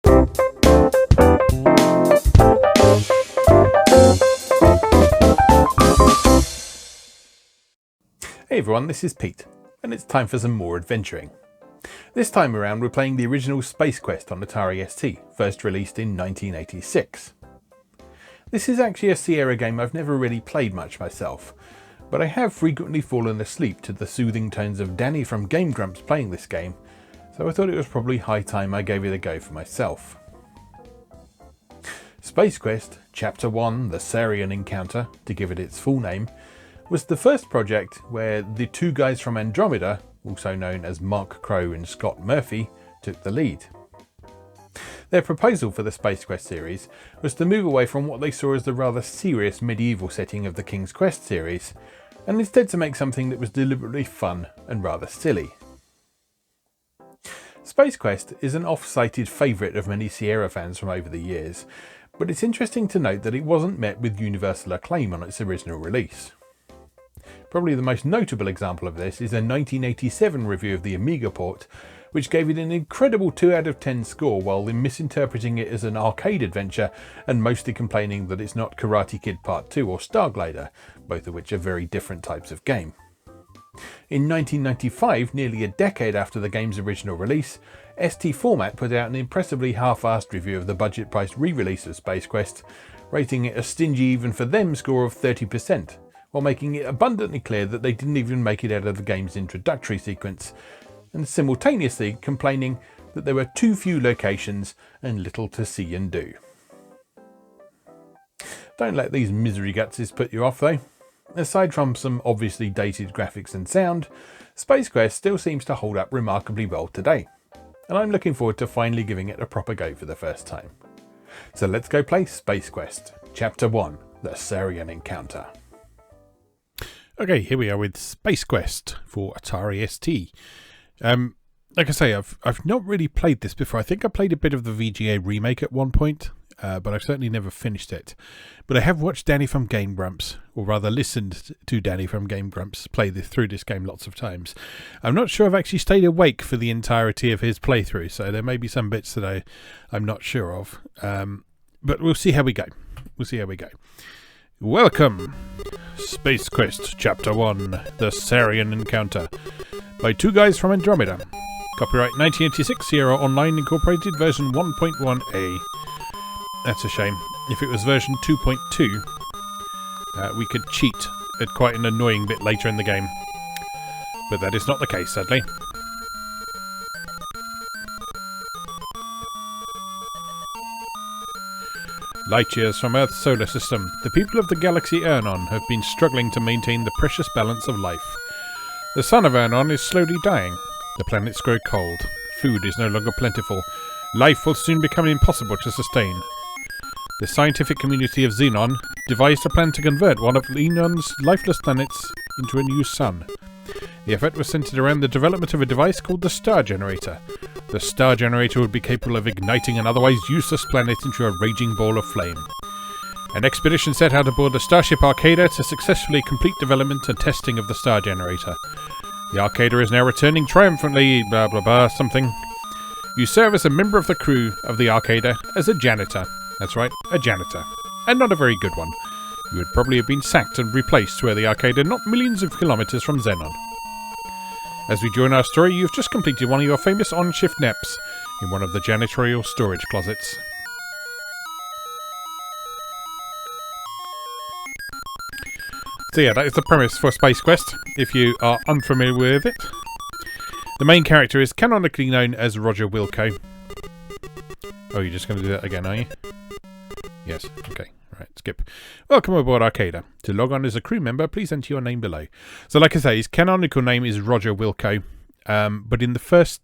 Hey everyone, this is Pete, and it's time for some more adventuring. This time around we're playing the original Space Quest on Atari ST, first released in 1986. This is actually a Sierra game I've never really played much myself, but I have frequently fallen asleep to the soothing tones of Danny from Game Grumps playing this game, so I thought it was probably high time I gave it a go for myself. Space Quest Chapter 1, the Sarien Encounter, to give it its full name, was the first project where the two guys from Andromeda, also known as Mark Crowe and Scott Murphy, took the lead. Their proposal for the Space Quest series was to move away from what they saw as the rather serious medieval setting of the King's Quest series, and instead to make something that was deliberately fun and rather silly. Space Quest is an oft-cited favourite of many Sierra fans from over the years, but it's interesting to note that it wasn't met with universal acclaim on its original release. Probably the most notable example of this is a 1987 review of the Amiga port, which gave it an incredible 2 out of 10 score while misinterpreting it as an arcade adventure and mostly complaining that it's not Karate Kid Part 2 or Starglider, both of which are very different types of game. In 1995, nearly a decade after the game's original release, ST Format put out an impressively half-assed review of the budget-priced re-release of Space Quest, rating it a stingy even for them score of 30%. While making it abundantly clear that they didn't even make it out of the game's introductory sequence, and simultaneously complaining that there were too few locations and little to see and do. Don't let these misery gutses put you off though. Aside from some obviously dated graphics and sound, Space Quest still seems to hold up remarkably well today, and I'm looking forward to finally giving it a proper go for the first time. So let's go play Space Quest, Chapter 1, the Sarien Encounter. Okay, here we are with Space Quest for Atari ST. Like I say, I've not really played this before. I think I played a bit of the VGA remake at one point, but I've certainly never finished it. But I have watched Danny from Game Grumps, or rather listened to Danny from Game Grumps play through this game lots of times. I'm not sure I've actually stayed awake for the entirety of his playthrough, so there may be some bits that I'm not sure of. But we'll see how we go. Welcome! Space Quest Chapter 1, the Sarien Encounter, by two guys from Andromeda. Copyright 1986, Sierra Online Incorporated, version 1.1a. That's a shame. If it was version 2.2, we could cheat at quite an annoying bit later in the game. But that is not the case, sadly. Light years from Earth's solar system, the people of the galaxy Ernon have been struggling to maintain the precious balance of life. The sun of Ernon is slowly dying. The planets grow cold. Food is no longer plentiful. Life will soon become impossible to sustain. The scientific community of Xenon devised a plan to convert one of Enon's lifeless planets into a new sun. The effort was centered around the development of a device called the Star Generator. The Star Generator would be capable of igniting an otherwise useless planet into a raging ball of flame. An expedition set out aboard the starship Arcada to successfully complete development and testing of the Star Generator. The Arcada is now returning triumphantly, blah blah blah something. You serve as a member of the crew of the Arcada as a janitor. That's right, a janitor. And not a very good one. You would probably have been sacked and replaced were the Arcada not millions of kilometers from Xenon. As we join our story, you've just completed one of your famous on-shift naps in one of the janitorial storage closets. So yeah, that is the premise for Space Quest, if you are unfamiliar with it. The main character is canonically known as Roger Wilco. Oh, you're just going to do that again, are you? Yes, okay. Right, skip. Welcome aboard Arcada. To log on as a crew member, please enter your name below. So like I say, his canonical name is Roger Wilco. But in the first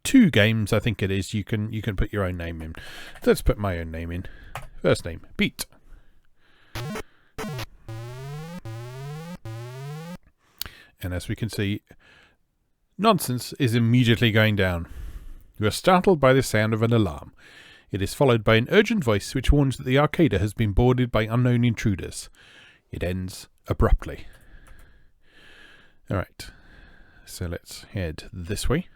2 games, I think it is, you can put your own name in. Let's put my own name in. First name, Pete. And as we can see, nonsense is immediately going down. You are startled by the sound of an alarm. It is followed by an urgent voice which warns that the Arcada has been boarded by unknown intruders. It ends abruptly. Alright, so let's head this way.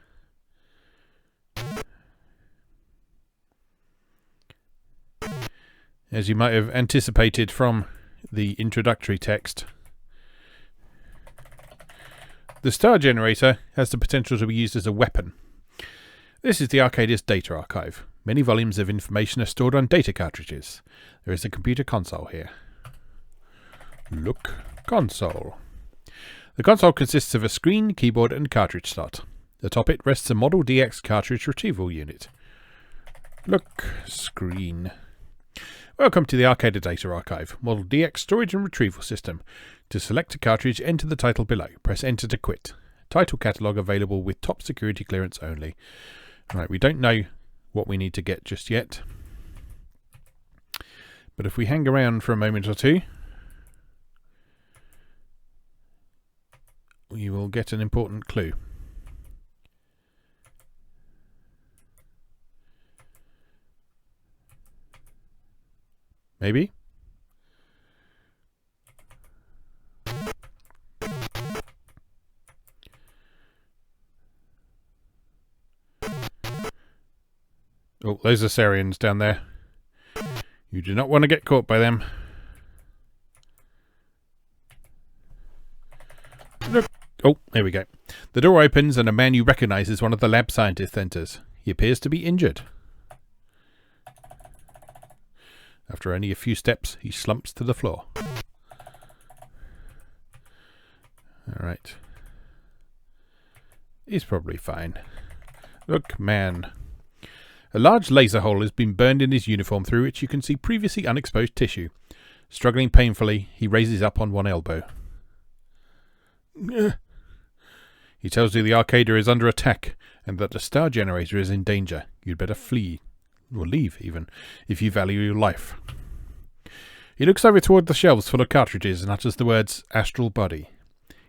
As you might have anticipated from the introductory text, the star generator has the potential to be used as a weapon. This is the Arcada's data archive. Many volumes of information are stored on data cartridges. There is a computer console here. Look, console. The console consists of a screen, keyboard and cartridge slot. Atop it rests a Model DX cartridge retrieval unit. Look, screen. Welcome to the Arcada Data Archive, Model DX storage and retrieval system. To select a cartridge, enter the title below. Press enter to quit. Title catalogue available with top security clearance only. Right, we don't know what we need to get just yet. But if we hang around for a moment or two, we will get an important clue. Maybe? Oh, those are Sariens down there. You do not want to get caught by them. Look. Oh, there we go. The door opens and a man you recognize as one of the lab scientists enters. He appears to be injured. After only a few steps, he slumps to the floor. Alright. He's probably fine. Look, man. A large laser hole has been burned in his uniform through which you can see previously unexposed tissue. Struggling painfully, he raises up on one elbow. He tells you the Arcada is under attack and that the star generator is in danger. You'd better flee, or leave even, if you value your life. He looks over toward the shelves full of cartridges and utters the words, astral body.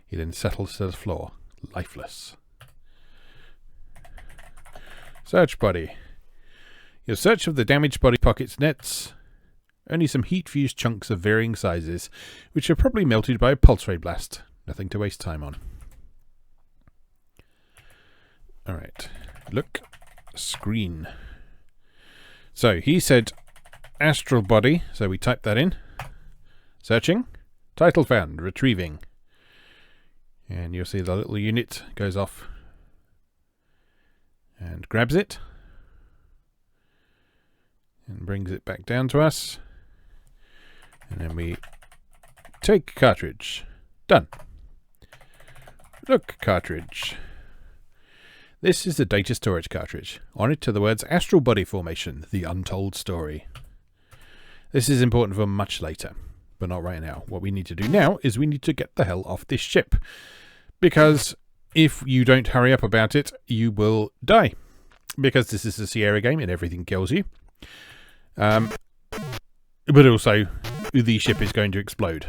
He then settles to the floor, lifeless. Search body. Your search of the damaged body pockets nets only some heat-fused chunks of varying sizes, which are probably melted by a pulse ray blast. Nothing to waste time on. Alright. Look. Screen. So, he said astral body, so we type that in. Searching. Title found. Retrieving. And you'll see the little unit goes off and grabs it. And brings it back down to us. And then we take cartridge. Done. Look, cartridge. This is the data storage cartridge. On it are the words Astral Body Formation, the untold story. This is important for much later, but not right now. What we need to do now is we need to get the hell off this ship. Because if you don't hurry up about it, you will die. Because this is a Sierra game and everything kills you. But also, the ship is going to explode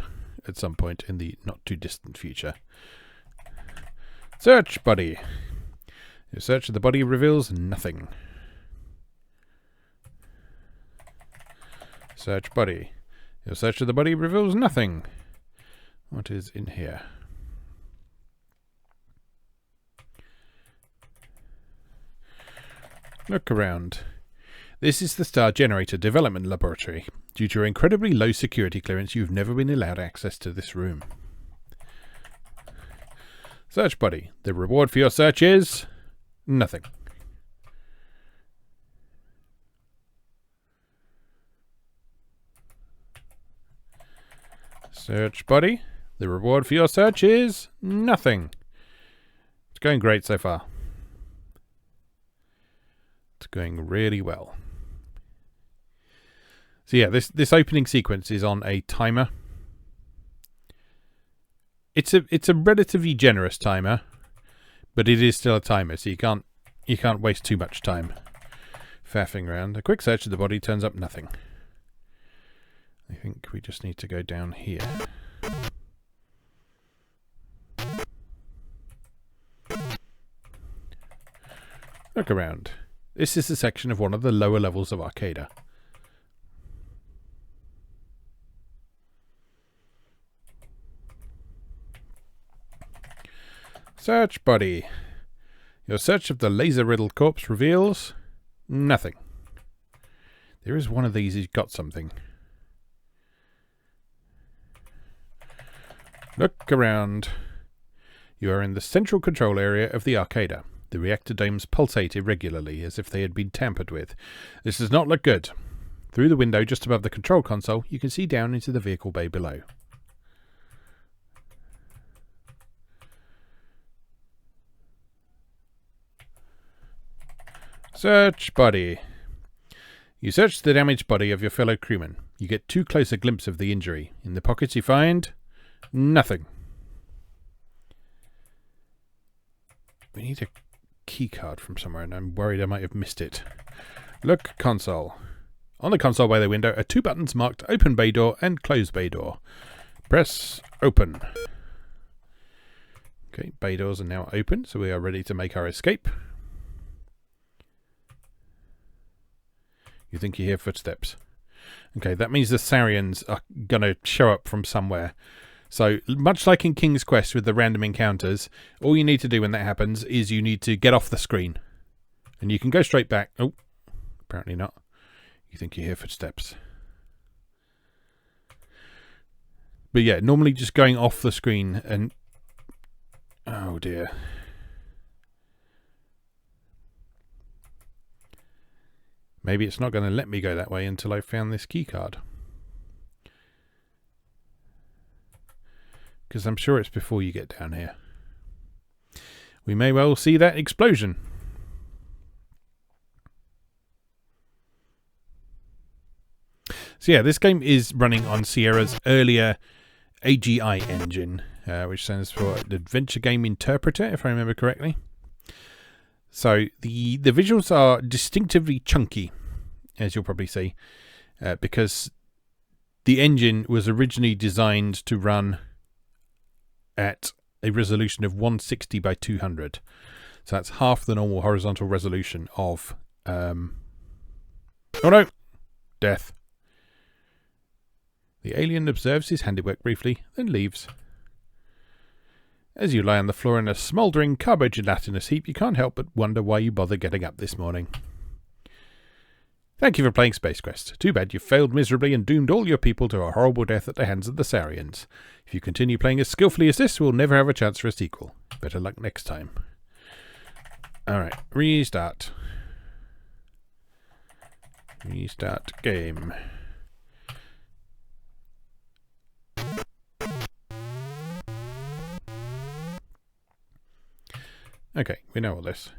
at some point in the not too distant future. Search body. Your search of the body reveals nothing. Search body. Your search of the body reveals nothing. What is in here? Look around. This is the Star Generator Development Laboratory. Due to your incredibly low security clearance, you've never been allowed access to this room. Search body. The reward for your search is nothing. Search body. The reward for your search is nothing. It's going great so far. It's going really well. So yeah, this opening sequence is on a timer. It's a relatively generous timer, but it is still a timer, so you can't waste too much time faffing around. A quick search of the body turns up nothing. I think we just need to go down here. Look around. This is a section of one of the lower levels of Arcada. Search body. Your search of the laser-riddled corpse reveals nothing. There is one of these who's got something. Look around. You are in the central control area of the Arcada. The reactor domes pulsate irregularly, as if they had been tampered with. This does not look good. Through the window just above the control console, you can see down into the vehicle bay below. Search body. You search the damaged body of your fellow crewman. You get too close a glimpse of the injury. In the pockets you find nothing. We need a key card from somewhere, and I'm worried I might have missed it. Look console. On the console by the window are two buttons marked open bay door and close bay door. Press open. Okay, bay doors are now open, so we are ready to make our escape. You think you hear footsteps. Okay, that means the Sariens are going to show up from somewhere. So, much like in King's Quest with the random encounters, all you need to do when that happens is you need to get off the screen. And you can go straight back. Oh, apparently not. You think you hear footsteps. But yeah, normally just going off the screen and... Oh dear. Maybe it's not going to let me go that way until I've found this key card. Because I'm sure it's before you get down here. We may well see that explosion. So yeah, this game is running on Sierra's earlier AGI engine, which stands for Adventure Game Interpreter, if I remember correctly. So the visuals are distinctively chunky, as you'll probably see, because the engine was originally designed to run at a resolution of 160 by 200. So that's half the normal horizontal resolution of... Oh no! Death. The alien observes his handiwork briefly, then leaves. As you lie on the floor in a smouldering carbo-gelatinous heap, you can't help but wonder why you bother getting up this morning. Thank you for playing Space Quest. Too bad you failed miserably and doomed all your people to a horrible death at the hands of the Sariens. If you continue playing as skillfully as this, we'll never have a chance for a sequel. Better luck next time. Alright, restart. Restart game. Okay, we know all this.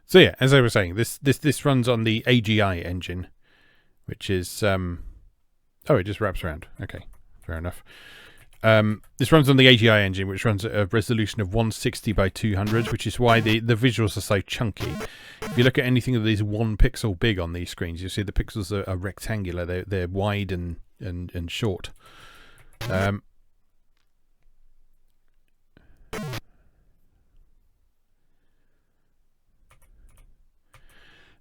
So yeah, as I was saying, this runs on the AGI engine, which is oh, it just wraps around. Okay, fair enough. This runs on the AGI engine, which runs at a resolution of 160 by 200, which is why the visuals are so chunky. If you look at anything that is 1 pixel big on these screens, you see the pixels are rectangular. They're wide and short.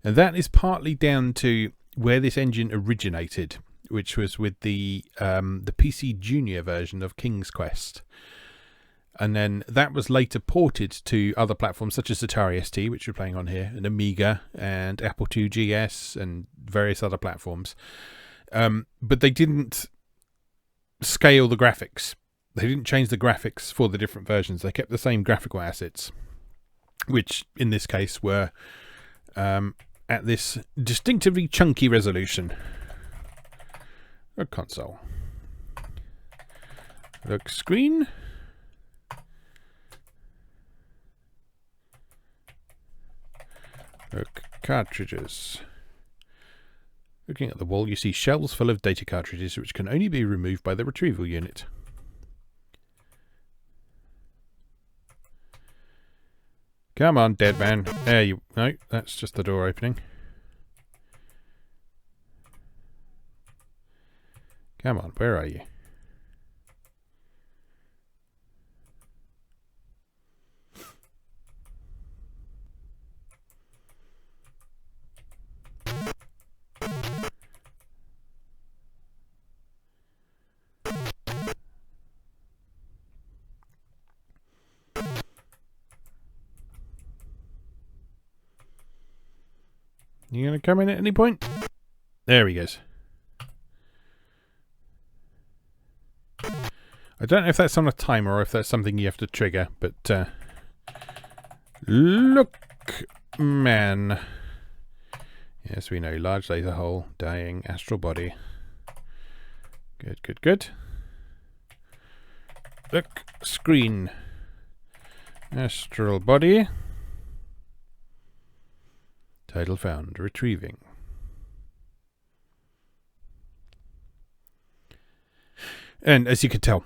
And that is partly down to where this engine originated, which was with the PC Junior version of King's Quest. And then that was later ported to other platforms such as Atari ST, which we're playing on here, and Amiga, and Apple II GS, and various other platforms. But they didn't scale the graphics. They didn't change the graphics for the different versions. They kept the same graphical assets, which in this case were at this distinctively chunky resolution. A console. Look screen. Look cartridges. Looking at the wall, you see shelves full of data cartridges which can only be removed by the retrieval unit. Come on, dead man. There you... No, that's just the door opening. Come on, where are you? You going to come in at any point? There he goes. I don't know if that's on a timer or if that's something you have to trigger, but look, man. Yes, we know. Large laser hole, dying, astral body. Good, good, good. Look, screen. Astral body. Title found. Retrieving. And as you can tell,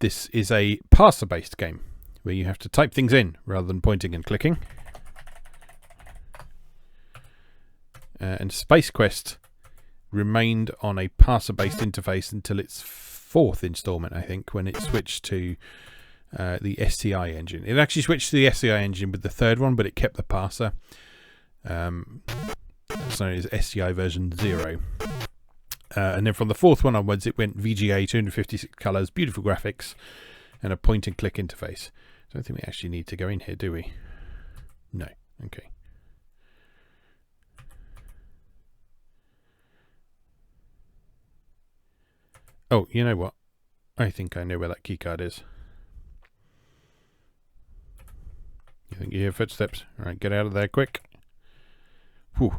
this is a parser-based game where you have to type things in rather than pointing and clicking. And Space Quest remained on a parser-based interface until its fourth installment, I think, when it switched to the STI engine. It actually switched to the STI engine with the third one, but it kept the parser. That's known as STI version 0. And then from the fourth one onwards, it went VGA, 256 colours, beautiful graphics, and a point-and-click interface. I don't think we actually need to go in here, do we? No. Okay. Oh, you know what? I think I know where that keycard is. You think you hear footsteps? All right, get out of there quick. Whew.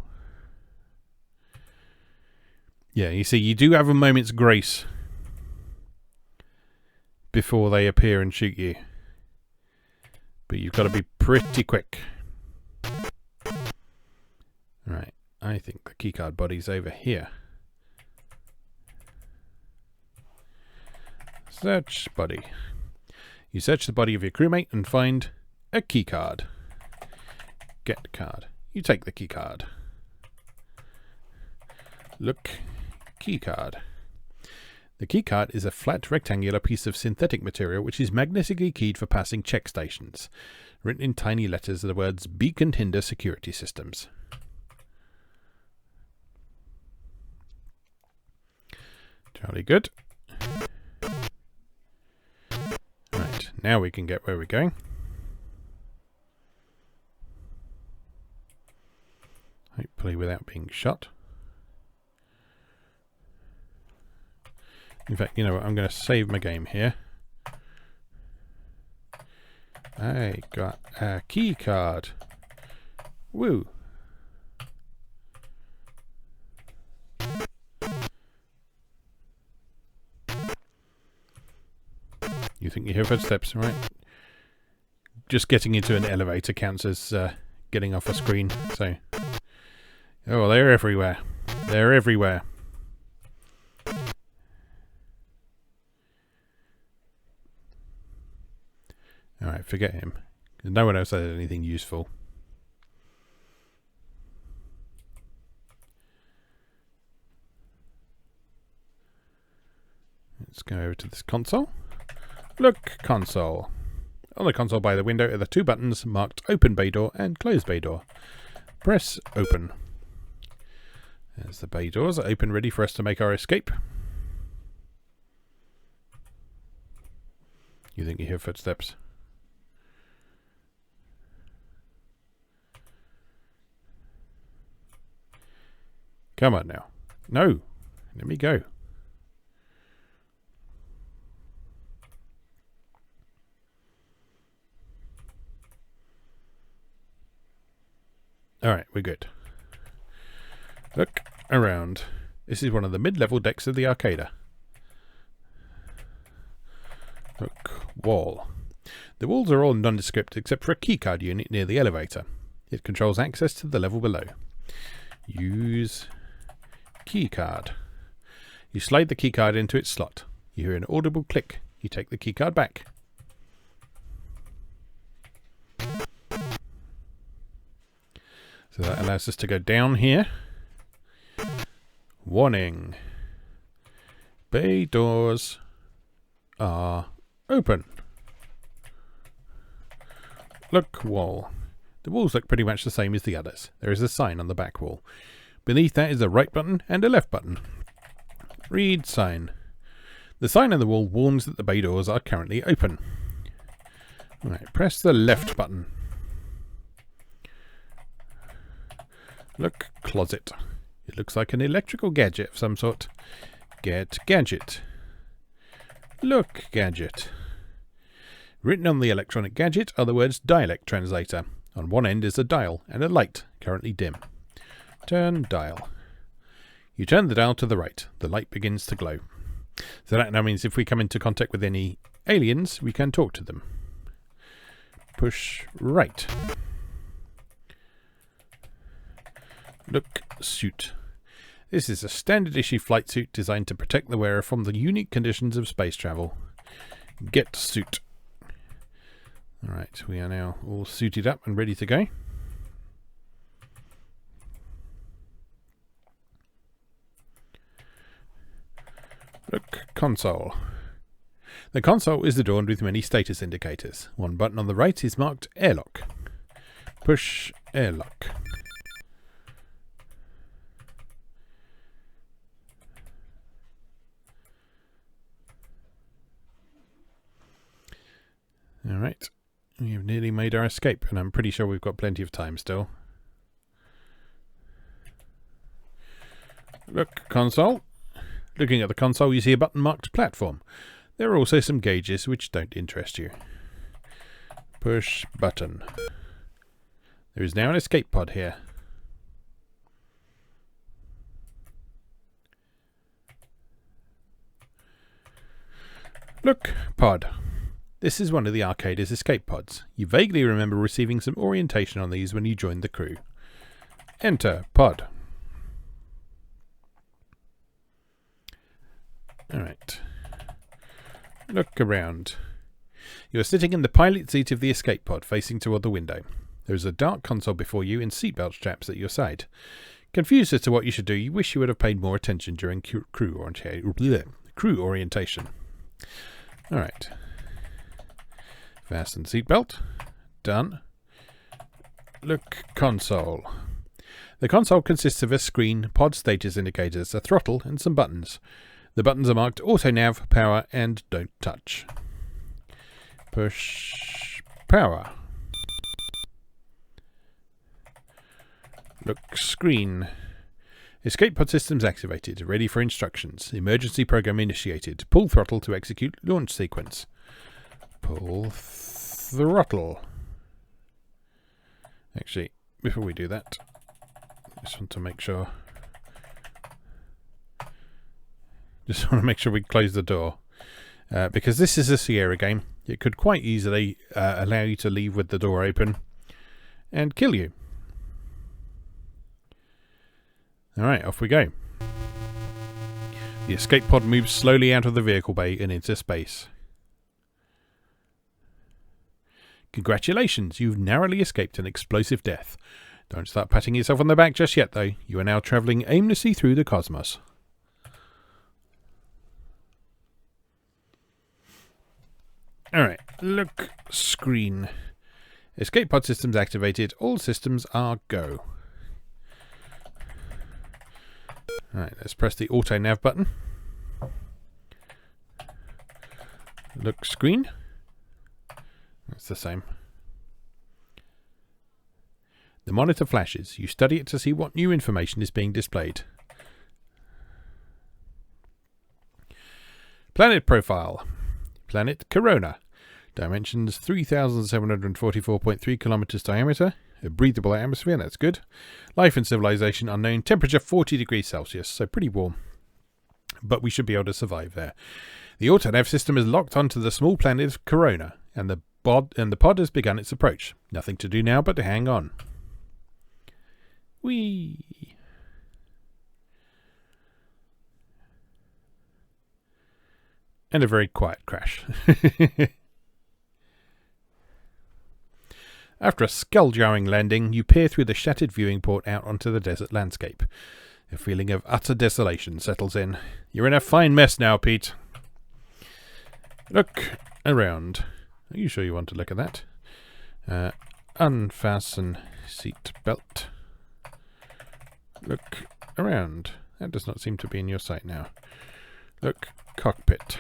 Yeah, you see, you do have a moment's grace before they appear and shoot you. But you've got to be pretty quick. Right, I think the keycard body's over here. Search body. You search the body of your crewmate and find a keycard. Get card. You take the keycard. Look. Keycard. The keycard is a flat rectangular piece of synthetic material which is magnetically keyed for passing check stations. Written in tiny letters are the words Beacon Hinder Security Systems. Jolly good. Right, now we can get where we're going. Hopefully without being shot. In fact, you know what? I'm going to save my game here. I got a key card. Woo. You think you hear footsteps, right? Just getting into an elevator counts as getting off a screen, so... Oh, they're everywhere. They're everywhere. Alright, forget him. No one else has anything useful. Let's go over to this console. Look, console. On the console by the window are the two buttons marked Open Bay Door and Close Bay Door. Press Open. There's the bay doors are open, ready for us to make our escape. You think you hear footsteps? Come on now. No. Let me go. Alright, we're good. Look around. This is one of the mid-level decks of the Arcada. Look, wall. The walls are all nondescript except for a keycard unit near the elevator. It controls access to the level below. Use keycard. You slide the keycard into its slot. You hear an audible click. You take the keycard back. So that allows us to go down here. Warning. Bay doors are open. Look, wall. The walls look pretty much the same as the others. There is a sign on the back wall. Beneath that is a right button and a left button. Read sign. The sign on the wall warns that the bay doors are currently open. Right, press the left button. Look, closet. It looks like an electrical gadget of some sort. Get gadget. Look, gadget. Written on the electronic gadget are the words dialect translator. On one end is a dial and a light, currently dim. Turn dial. You turn the dial to the right. The light begins to glow. So that now means if we come into contact with any aliens, we can talk to them. Push right. Look, suit. This is a standard issue flight suit designed to protect the wearer from the unique conditions of space travel. Get suit. Alright, we are now all suited up and ready to go. Look, console. The console is adorned with many status indicators. One button on the right is marked airlock. Push airlock. Alright, we have nearly made our escape, and I'm pretty sure we've got plenty of time still. Look, console. Looking at the console, you see a button marked platform. There are also some gauges which don't interest you. Push button. There is now an escape pod here. Look, pod. This is one of the Arcada's escape pods. You vaguely remember receiving some orientation on these when you joined the crew. Enter pod. Alright. Look around. You are sitting in the pilot seat of the escape pod, facing toward the window. There is a dark console before you and seatbelt straps at your side. Confused as to what you should do, you wish you would have paid more attention during crew orientation. Alright. Fasten seatbelt. Done. Look, console. The console consists of a screen, pod status indicators, a throttle, and some buttons. The buttons are marked Auto Nav, Power, and Don't Touch. Push Power. Look, screen. Escape pod systems activated. Ready for instructions. Emergency program initiated. Pull throttle to execute launch sequence. Pull throttle. Actually, before we do that, I just want to make sure. Just want to make sure we close the door. Because this is a Sierra game. It could quite easily allow you to leave with the door open and kill you. Alright, off we go. The escape pod moves slowly out of the vehicle bay and into space. Congratulations, you've narrowly escaped an explosive death. Don't start patting yourself on the back just yet, though. You are now travelling aimlessly through the cosmos. Alright, look, screen. Escape pod systems activated. All systems are go. Alright, let's press the auto nav button. Look, screen. That's the same. The monitor flashes. You study it to see what new information is being displayed. Planet profile. Planet Kerona. Dimensions 3,744.3 kilometers diameter. A breathable atmosphere, that's good. Life and civilization unknown. Temperature 40 degrees Celsius, so pretty warm. But we should be able to survive there. The autonav system is locked onto the small planet of Kerona, and the pod has begun its approach. Nothing to do now but to hang on. Whee! And a very quiet crash. After a skull-jarring landing, you peer through the shattered viewing port out onto the desert landscape. A feeling of utter desolation settles in. You're in a fine mess now, Pete. Look around. Are you sure you want to look at that? Unfasten seat belt. Look around. That does not seem to be in your sight now. Look, cockpit.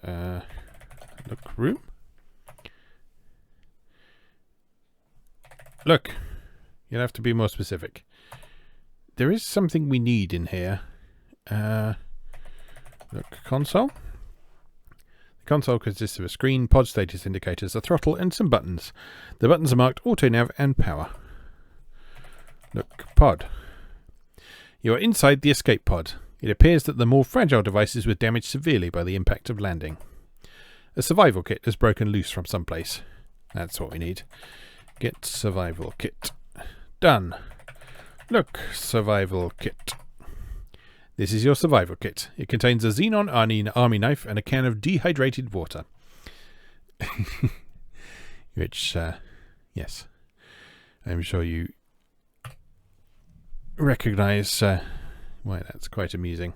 Look, room. Look. You'll have to be more specific. There is something we need in here. Look, console. The console consists of a screen, pod status indicators, a throttle, and some buttons. The buttons are marked Auto Nav and Power. Look, pod. You are inside the escape pod. It appears that the more fragile devices were damaged severely by the impact of landing. A survival kit has broken loose from someplace. That's what we need. Get survival kit. Done. Look, survival kit. This is your survival kit. It contains a xenon army knife and a can of dehydrated water. Which, yes, I'm sure you recognize why that's quite amusing.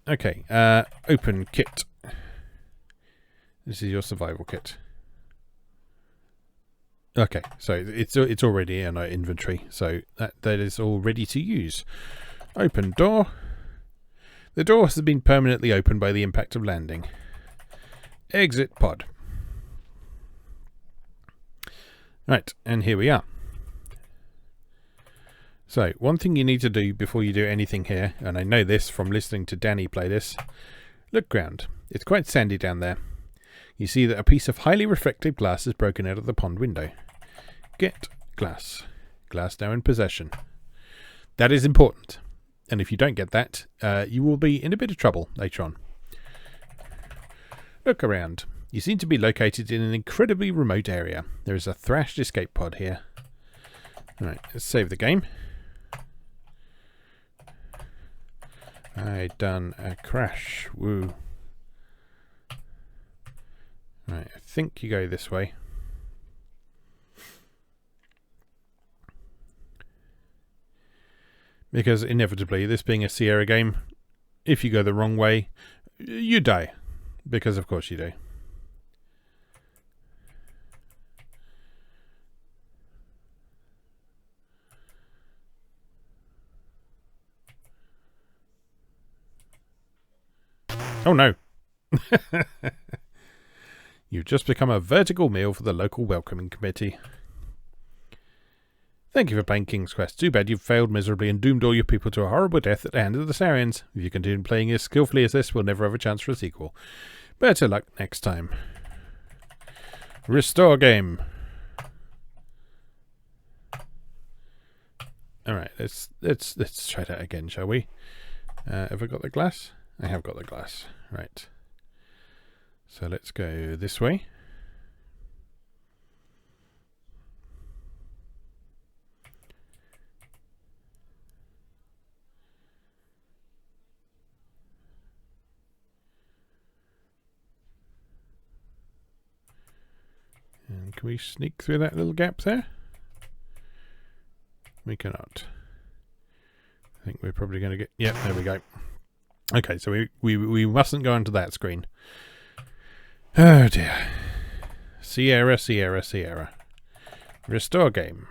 Okay, open kit. This is your survival kit. Okay, so it's already in our inventory, so that is all ready to use. Open door. The door has been permanently opened by the impact of landing. Exit pod. Right, and here we are. So, one thing you need to do before you do anything here, and I know this from listening to Danny play this, look ground. It's quite sandy down there. You see that a piece of highly reflective glass is broken out of the pond window. Get glass. Glass now in possession. That is important. And if you don't get that, you will be in a bit of trouble later on. Look around. You seem to be located in an incredibly remote area. There is a thrashed escape pod here. Alright, let's save the game. I done a crash. Woo. Right, I think you go this way. Because inevitably, this being a Sierra game, if you go the wrong way, you die. Because of course you do. Oh no! You've just become a vertical meal for the local welcoming committee. Thank you for playing King's Quest. Too bad you've failed miserably and doomed all your people to a horrible death at the hands of the Sariens. If you continue playing as skillfully as this, we'll never have a chance for a sequel. Better luck next time. Restore game. Alright, let's try that again, shall we? Have I got the glass? I have got the glass. Right. So let's go this way. And can we sneak through that little gap there? We cannot. I think we're probably going to get... Yep, there we go. Okay, so we mustn't go onto that screen. Oh dear. Sierra, Sierra, Sierra. Restore game.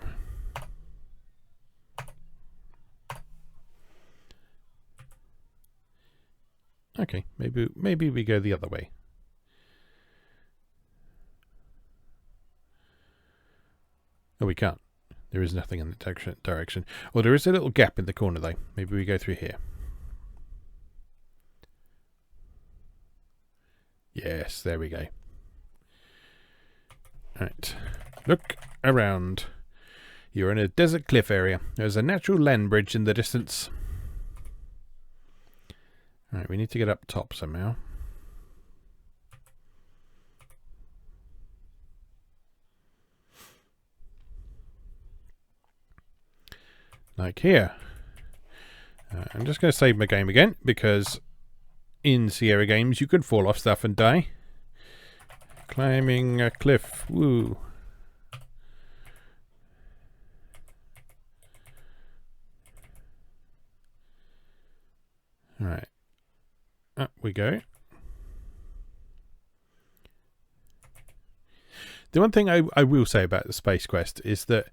Okay, maybe we go the other way. Oh, we can't. There is nothing in the direction. Well, there is a little gap in the corner, though. Maybe we go through here. Yes, there we go. Right. Look around. You're in a desert cliff area. There's a natural land bridge in the distance. Right, we need to get up top somehow. Like here. I'm just going to save my game again because in Sierra games you could fall off stuff and die. Climbing a cliff. Woo. Alright. Up we go. The one thing I will say about the Space Quest is that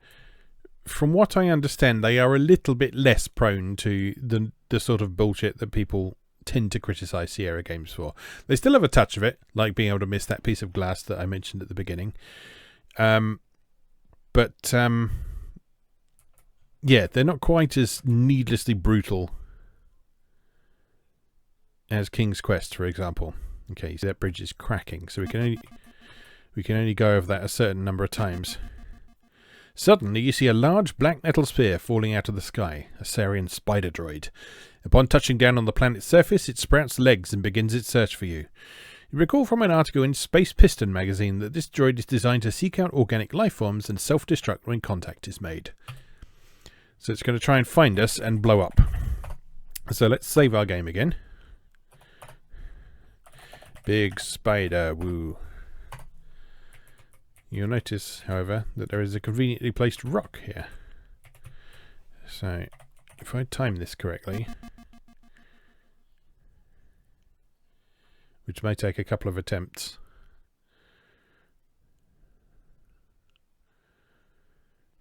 from what I understand, they are a little bit less prone to the sort of bullshit that people tend to criticize Sierra games for. They still have a touch of it, like being able to miss that piece of glass that I mentioned at the beginning. But Yeah, they're not quite as needlessly brutal as King's Quest, for example. Okay, so that bridge is cracking, so we can only go over that a certain number of times. Suddenly, you see a large black metal sphere falling out of the sky, a Sarien spider droid. Upon touching down on the planet's surface, it sprouts legs and begins its search for you. You recall from an article in Space Piston magazine that this droid is designed to seek out organic life forms and self-destruct when contact is made. So it's going to try and find us and blow up. So let's save our game again. Big spider, woo. You'll notice, however, that there is a conveniently placed rock here. So, if I time this correctly, which may take a couple of attempts,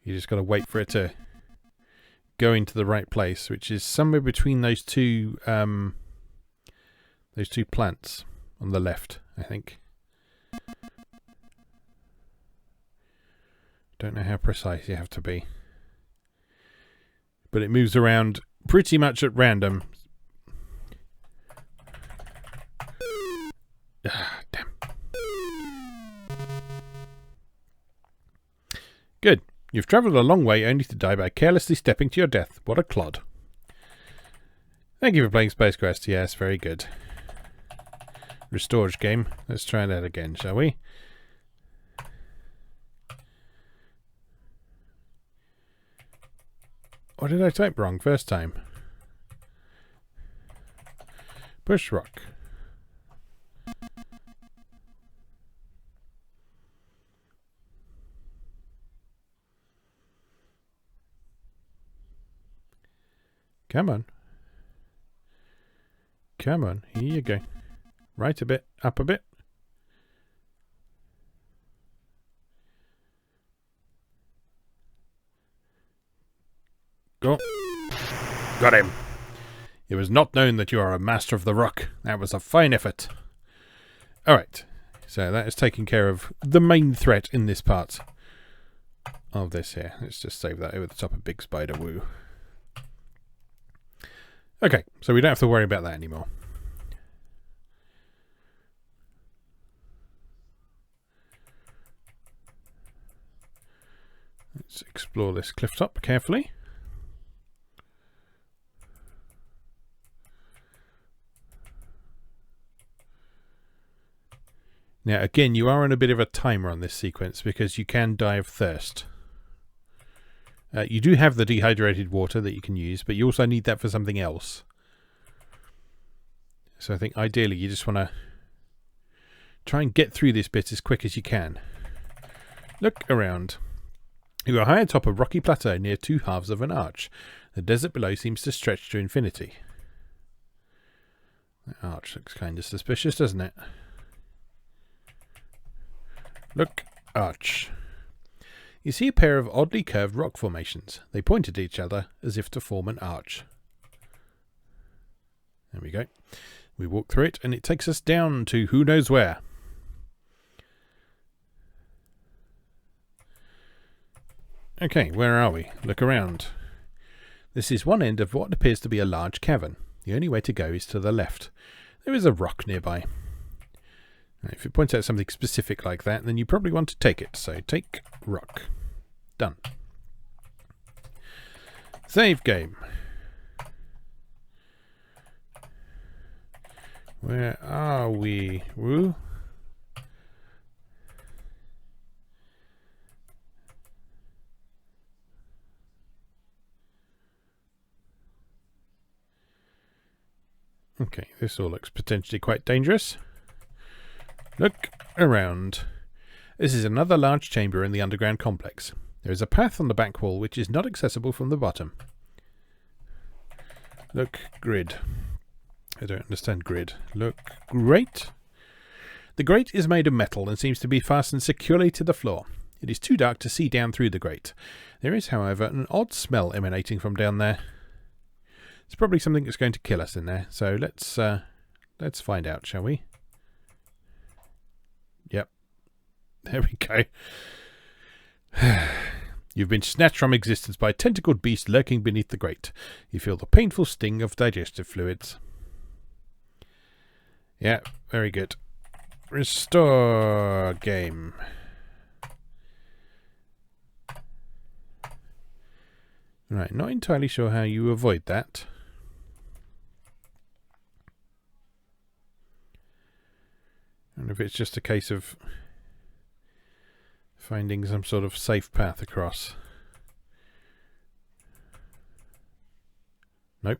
you just got to wait for it to go into the right place, which is somewhere between those two plants on the left, I think. Don't know how precise you have to be. But it moves around pretty much at random. Ah, damn. Good. You've travelled a long way only to die by carelessly stepping to your death. What a clod. Thank you for playing Space Quest. Yes, very good. Restores game. Let's try that again, shall we? What did I type wrong first time? Push rock. Come on. Come on. Here you go. Right a bit. Up a bit. Go. Got him. It was not known that you are a master of the rock. That was a fine effort. Alright. So that is taking care of the main threat in this part of this here. Let's just save that over the top of Big Spider Woo. Okay, so we don't have to worry about that anymore. Let's explore this cliff top carefully. Now again, you are on a bit of a timer on this sequence because you can die of thirst. You do have the dehydrated water that you can use, but you also need that for something else. So I think ideally you just want to try and get through this bit as quick as you can. Look around. You are high atop a rocky plateau near two halves of an arch. The desert below seems to stretch to infinity. That arch looks kind of suspicious, doesn't it? Look, arch. You see a pair of oddly curved rock formations. They point at each other as if to form an arch. There we go. We walk through it and it takes us down to who knows where. Okay, where are we? Look around. This is one end of what appears to be a large cavern. The only way to go is to the left. There is a rock nearby. If it points out something specific like that, then you probably want to take it. So take rock. Done. Save game. Where are we? Woo? Okay, this all looks potentially quite dangerous. Look around. This is another large chamber in the underground complex. There is a path on the back wall which is not accessible from the bottom. Look, grid. I don't understand grid. Look, grate. The grate is made of metal and seems to be fastened securely to the floor. It is too dark to see down through the grate. There is, however, an odd smell emanating from down there. It's probably something that's going to kill us in there. So let's find out, shall we? Yep. There we go. You've been snatched from existence by a tentacled beast lurking beneath the grate. You feel the painful sting of digestive fluids. Yeah, very good. Restore game. Right, not entirely sure how you avoid that. And if it's just a case of finding some sort of safe path across. Nope.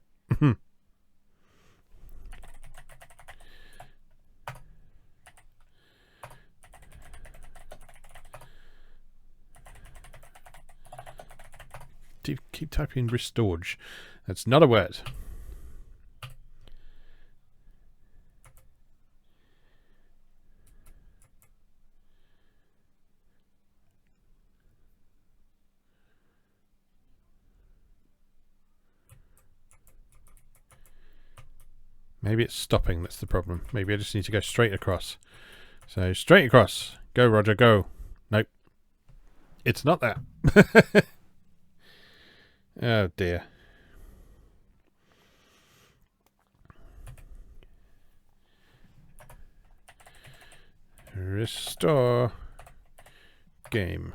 Keep typing restored. That's not a word. Maybe it's stopping, that's the problem. Maybe I just need to go straight across. So, straight across. Go, Roger, go. Nope. It's not that. Oh, dear. Restore game.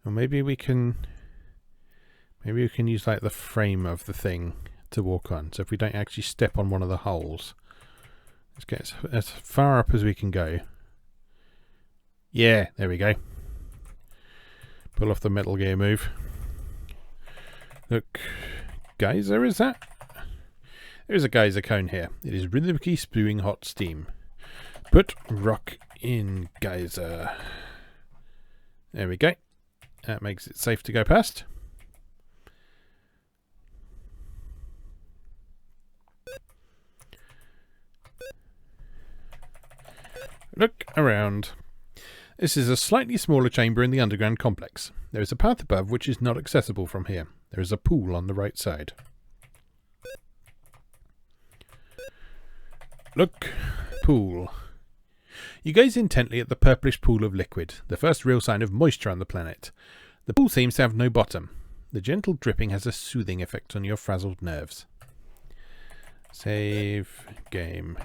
Or maybe we can use like the frame of the thing to walk on. So if we don't actually step on one of the holes, let's get as far up as we can go. Yeah, there we go. Pull off the Metal Gear move. Look, geyser, is that? There is a geyser cone here. It is rhythmically spewing hot steam. Put rock in geyser. There we go. That makes it safe to go past. Look around. This is a slightly smaller chamber in the underground complex. There is a path above which is not accessible from here. There is a pool on the right side. Look, pool. You gaze intently at the purplish pool of liquid, the first real sign of moisture on the planet. The pool seems to have no bottom. The gentle dripping has a soothing effect on your frazzled nerves. Save game.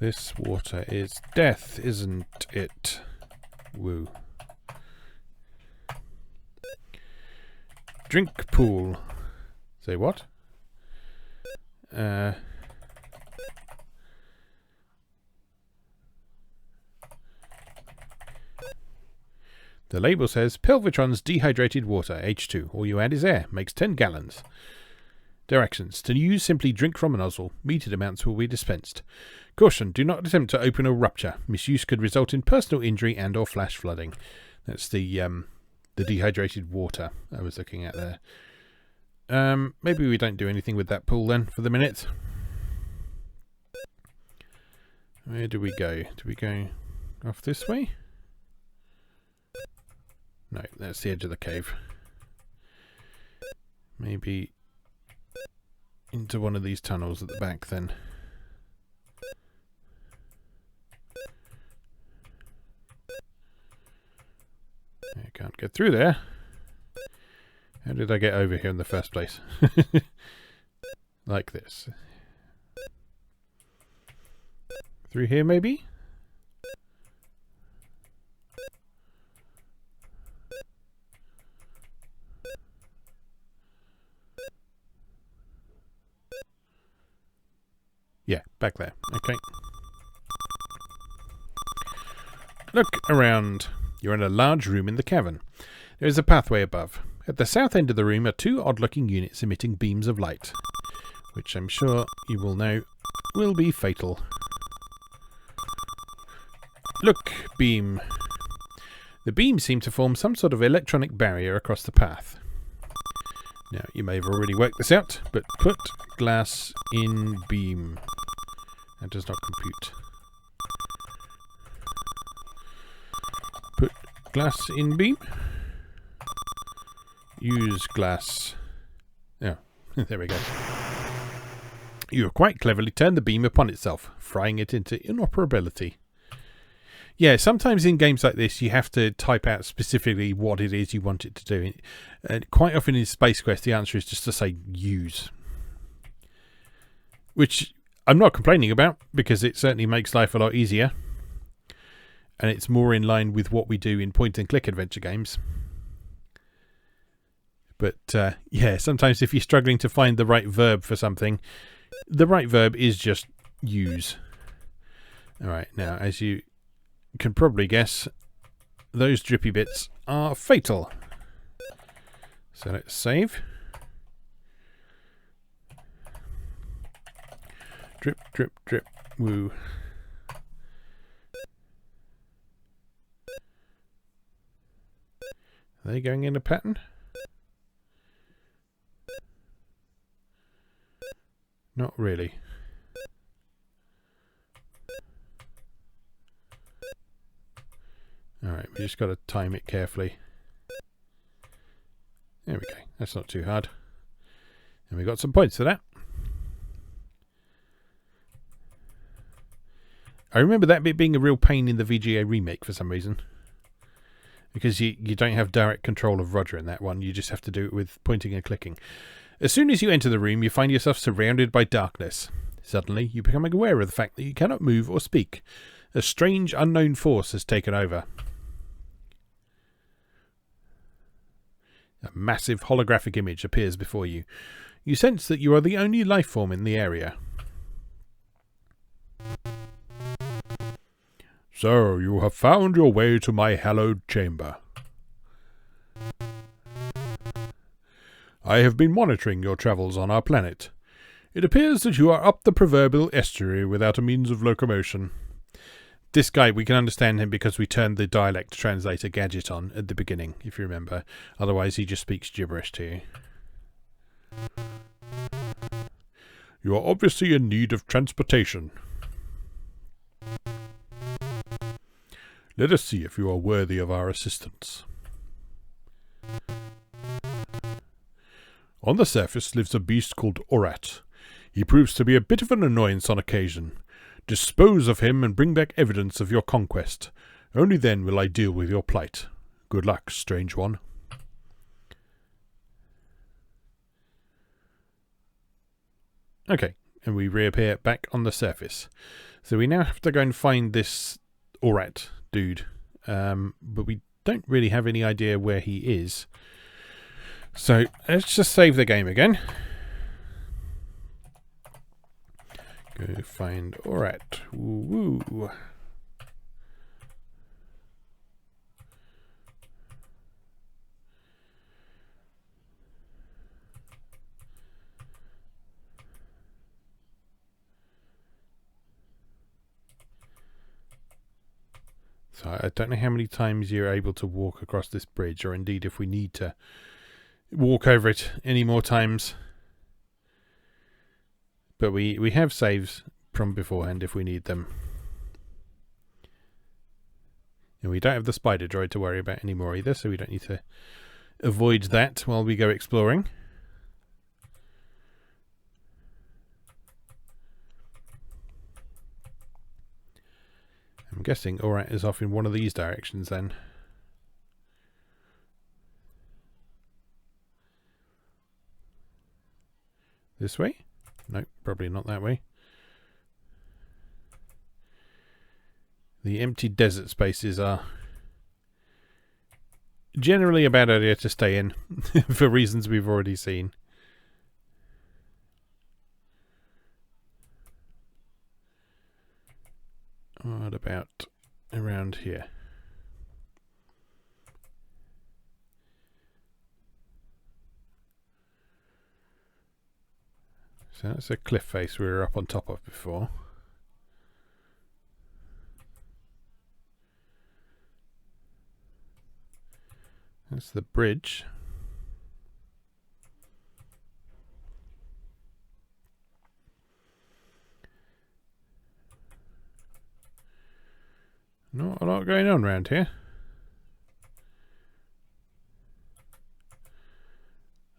This water is death, isn't it? Woo. Drink pool. Say what? The label says Pelvitron's dehydrated water, H2. All you add is air. Makes 10 gallons. Directions. To use, simply drink from a nozzle. Metered amounts will be dispensed. Caution. Do not attempt to open or rupture. Misuse could result in personal injury and or flash flooding. That's the dehydrated water I was looking at there. Maybe we don't do anything with that pool then for the minute. Where do we go? Do we go off this way? No, that's the edge of the cave. Maybe into one of these tunnels at the back then. I can't get through there. How did I get over here in the first place? Like this. Through here maybe? Yeah, back there. Okay. Look around. You're in a large room in the cavern. There is a pathway above. At the south end of the room are two odd-looking units emitting beams of light, which I'm sure you will know will be fatal. Look, beam. The beams seem to form some sort of electronic barrier across the path. Now, you may have already worked this out, but put glass in beam. That does not compute. Put glass in beam. Use glass. Oh, there we go. You have quite cleverly turned the beam upon itself, frying it into inoperability. Yeah, sometimes in games like this, you have to type out specifically what it is you want it to do. And quite often in Space Quest, the answer is just to say use. Which I'm not complaining about, because it certainly makes life a lot easier. And it's more in line with what we do in point-and-click adventure games. But, yeah, sometimes if you're struggling to find the right verb for something, the right verb is just use. Alright, now, as you can probably guess, those drippy bits are fatal. So let's save. Drip, drip, drip, woo. Are they going in a pattern? Not really. Alright, we just got to time it carefully. There we go. That's not too hard. And we got some points for that. I remember that bit being a real pain in the VGA remake for some reason. Because you don't have direct control of Roger in that one. You just have to do it with pointing and clicking. As soon as you enter the room, you find yourself surrounded by darkness. Suddenly, you become aware of the fact that you cannot move or speak. A strange, unknown force has taken over. A massive holographic image appears before you. You sense that you are the only life form in the area. So, you have found your way to my hallowed chamber. I have been monitoring your travels on our planet. It appears that you are up the proverbial estuary without a means of locomotion. This guy, we can understand him because we turned the dialect translator gadget on at the beginning, if you remember. Otherwise, he just speaks gibberish to you. You are obviously in need of transportation. Let us see if you are worthy of our assistance. On the surface lives a beast called Orat. He proves to be a bit of an annoyance on occasion. Dispose of him and bring back evidence of your conquest. Only then will I deal with your plight. Good luck, strange one. Okay, and we reappear back on the surface. So we now have to go and find this Orat dude. But we don't really have any idea where he is. So let's just save the game again. Go find Orat. Woo woo. So I don't know how many times you're able to walk across this bridge, or indeed if we need to walk over it any more times. But we have saves from beforehand if we need them. And we don't have the spider droid to worry about anymore either, so we don't need to avoid that while we go exploring. I'm guessing Orat is off in one of these directions then. This way? No, probably not that way. The empty desert spaces are generally a bad idea to stay in for reasons we've already seen. What about around here? So that's a cliff face we were up on top of before. That's the bridge. Not a lot going on around here.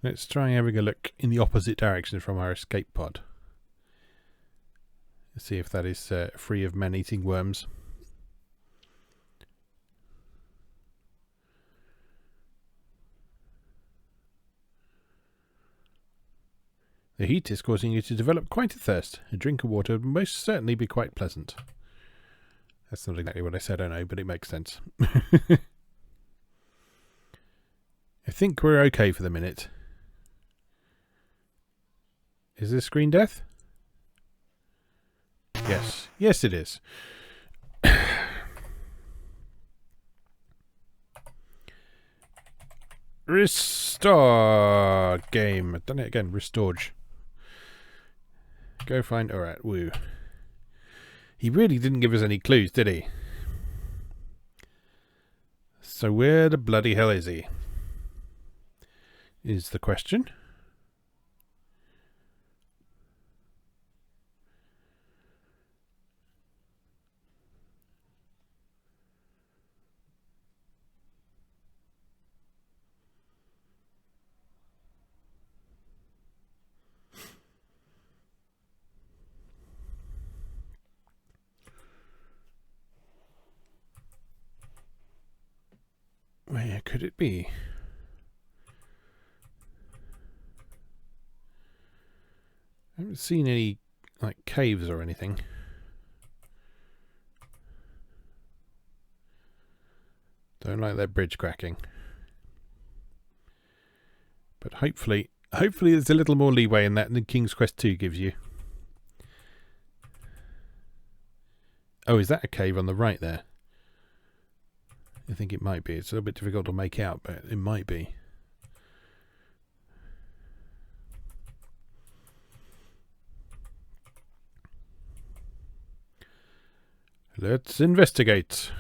Let's try having a look in the opposite direction from our escape pod. Let's see if that is free of man-eating worms. The heat is causing you to develop quite a thirst. A drink of water would most certainly be quite pleasant. That's not exactly what I said, I know, but it makes sense. I think we're okay for the minute. Is this screen death? Yes. Yes, it is. Restore game. I've done it again. Restorge. Go find Orat. Woo. He really didn't give us any clues, did he? So where the bloody hell is he? Is the question. Where could it be? I haven't seen any, like, caves or anything. Don't like that bridge cracking. But hopefully there's a little more leeway in that than King's Quest 2 gives you. Oh, is that a cave on the right there? I think it might be. It's a little bit difficult to make out, but it might be. Let's investigate.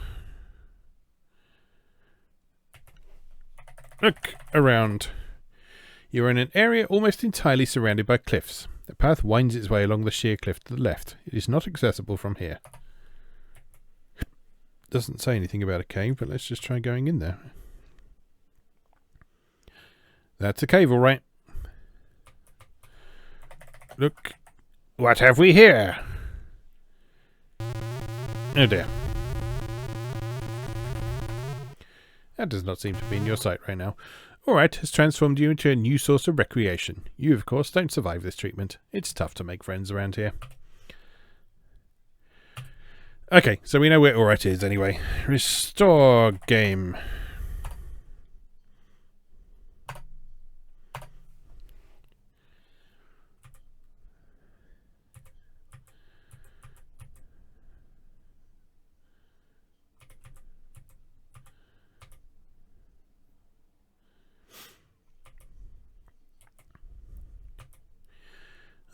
Look around. You're in an area almost entirely surrounded by cliffs. The path winds its way along the sheer cliff to the left. It is not accessible from here. Doesn't say anything about a cave, but let's just try going in there. That's a cave, all right. Look. What have we here? Oh dear. That does not seem to be in your sight right now. Orat has transformed you into a new source of recreation. You, of course, don't survive this treatment. It's tough to make friends around here. Okay, so we know where Orat is anyway. Restore game.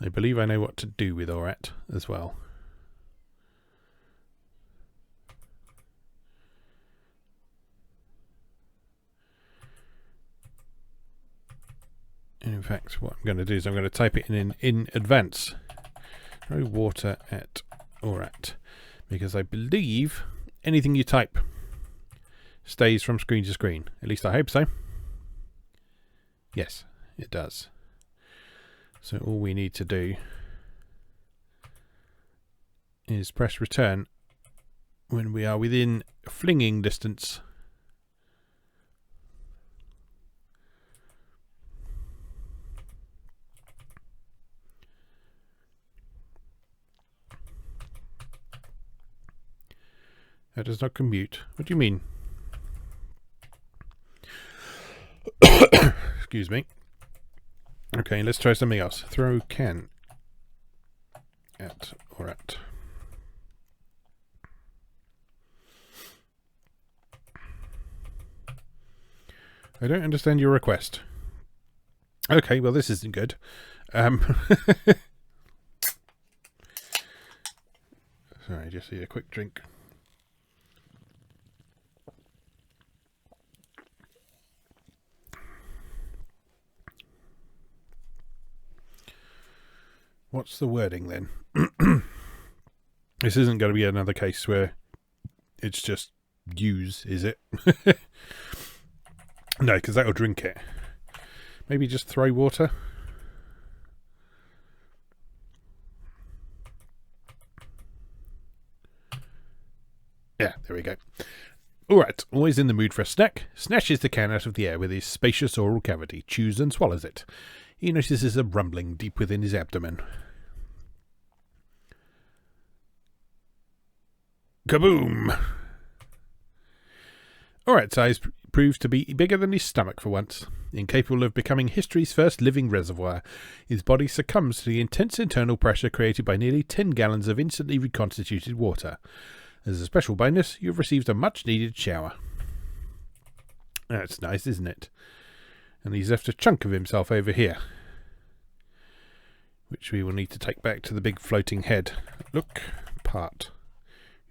I believe I know what to do with Orat as well. In fact, what I'm going to do is I'm going to type it in advance. Throw water at Orat. Because I believe anything you type stays from screen to screen. At least I hope so. Yes, it does. So all we need to do is press return when we are within flinging distance. That does not commute. What do you mean? Excuse me. Okay, let's try something else. Throw can at Orat. I don't understand your request. Okay, well this isn't good. Sorry, just need a quick drink. What's the wording then? This isn't going to be another case where it's just use, is it? No, because that'll drink it. Maybe just throw water. Yeah, there we go. Orat, always in the mood for a snack, snatches the can out of the air with his spacious oral cavity, chews and swallows it. He notices a rumbling deep within his abdomen. Kaboom! Orat's eyes proves to be bigger than his stomach for once. Incapable of becoming history's first living reservoir, his body succumbs to the intense internal pressure created by nearly 10 gallons of instantly reconstituted water. As a special bonus, you've received a much-needed shower. That's nice, isn't it? And he's left a chunk of himself over here, which we will need to take back to the big floating head. Look, part.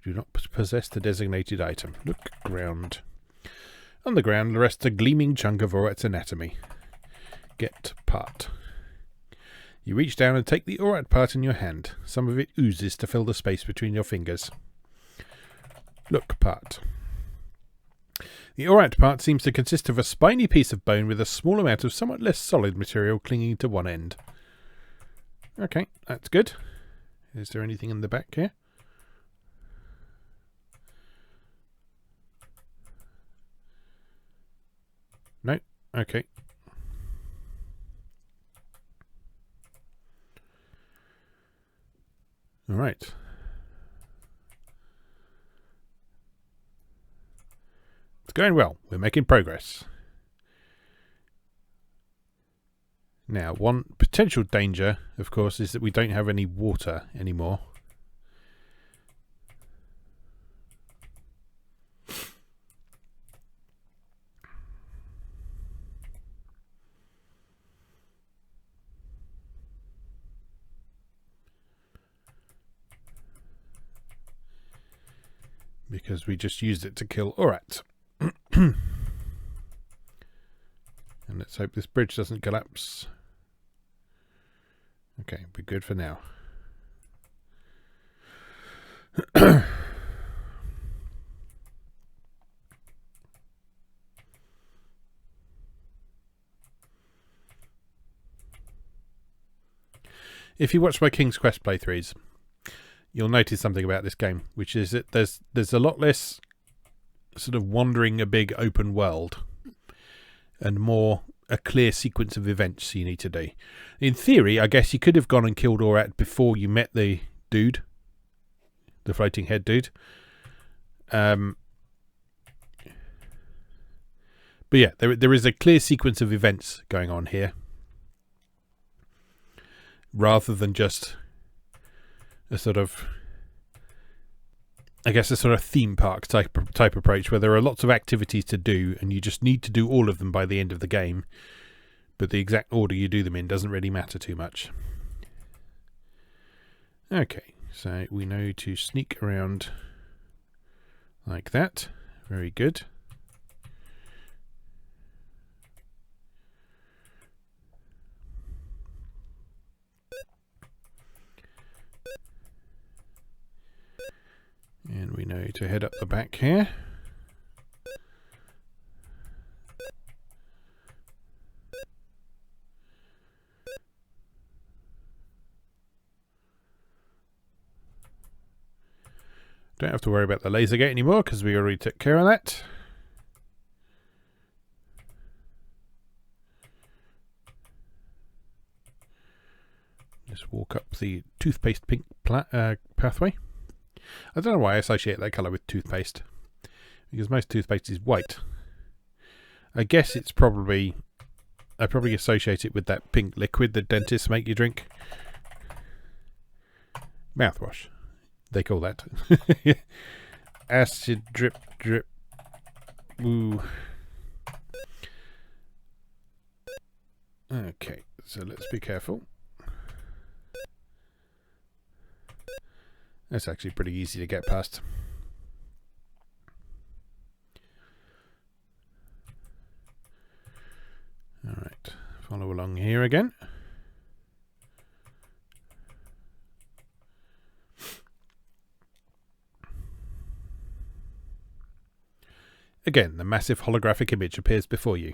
You do not possess the designated item. Look, ground. On the ground rests a gleaming chunk of Orat's anatomy. Get part. You reach down and take the Orat part in your hand. Some of it oozes to fill the space between your fingers. Look, part. The Orat part seems to consist of a spiny piece of bone with a small amount of somewhat less solid material clinging to one end. Okay, that's good. Is there anything in the back here? No? Okay. All right. It's going well. We're making progress. Now, one potential danger, of course, is that we don't have any water anymore. Because we just used it to kill Orat. And let's hope this bridge doesn't collapse. Okay, we're good for now. If you watch my King's Quest playthroughs, you'll notice something about this game, which is that there's a lot less sort of wandering a big open world and more a clear sequence of events you need to do. In theory, I guess you could have gone and killed Orat before you met the dude, the floating head dude. But yeah, there is a clear sequence of events going on here, rather than just a sort of, I guess, a sort of theme park type approach where there are lots of activities to do and you just need to do all of them by the end of the game, but the exact order you do them in doesn't really matter too much. Okay, so we know to sneak around like that. Very good. And we know to head up the back here. Don't have to worry about the laser gate anymore because we already took care of that. Just walk up the toothpaste pink pathway. I don't know why I associate that colour with toothpaste, because most toothpaste is white. I guess it's probably, I probably associate it with that pink liquid that dentists make you drink. Mouthwash, they call that. Acid drip drip. Ooh. Okay, so let's be careful. That's actually pretty easy to get past. Alright, follow along here again. Again, the massive holographic image appears before you.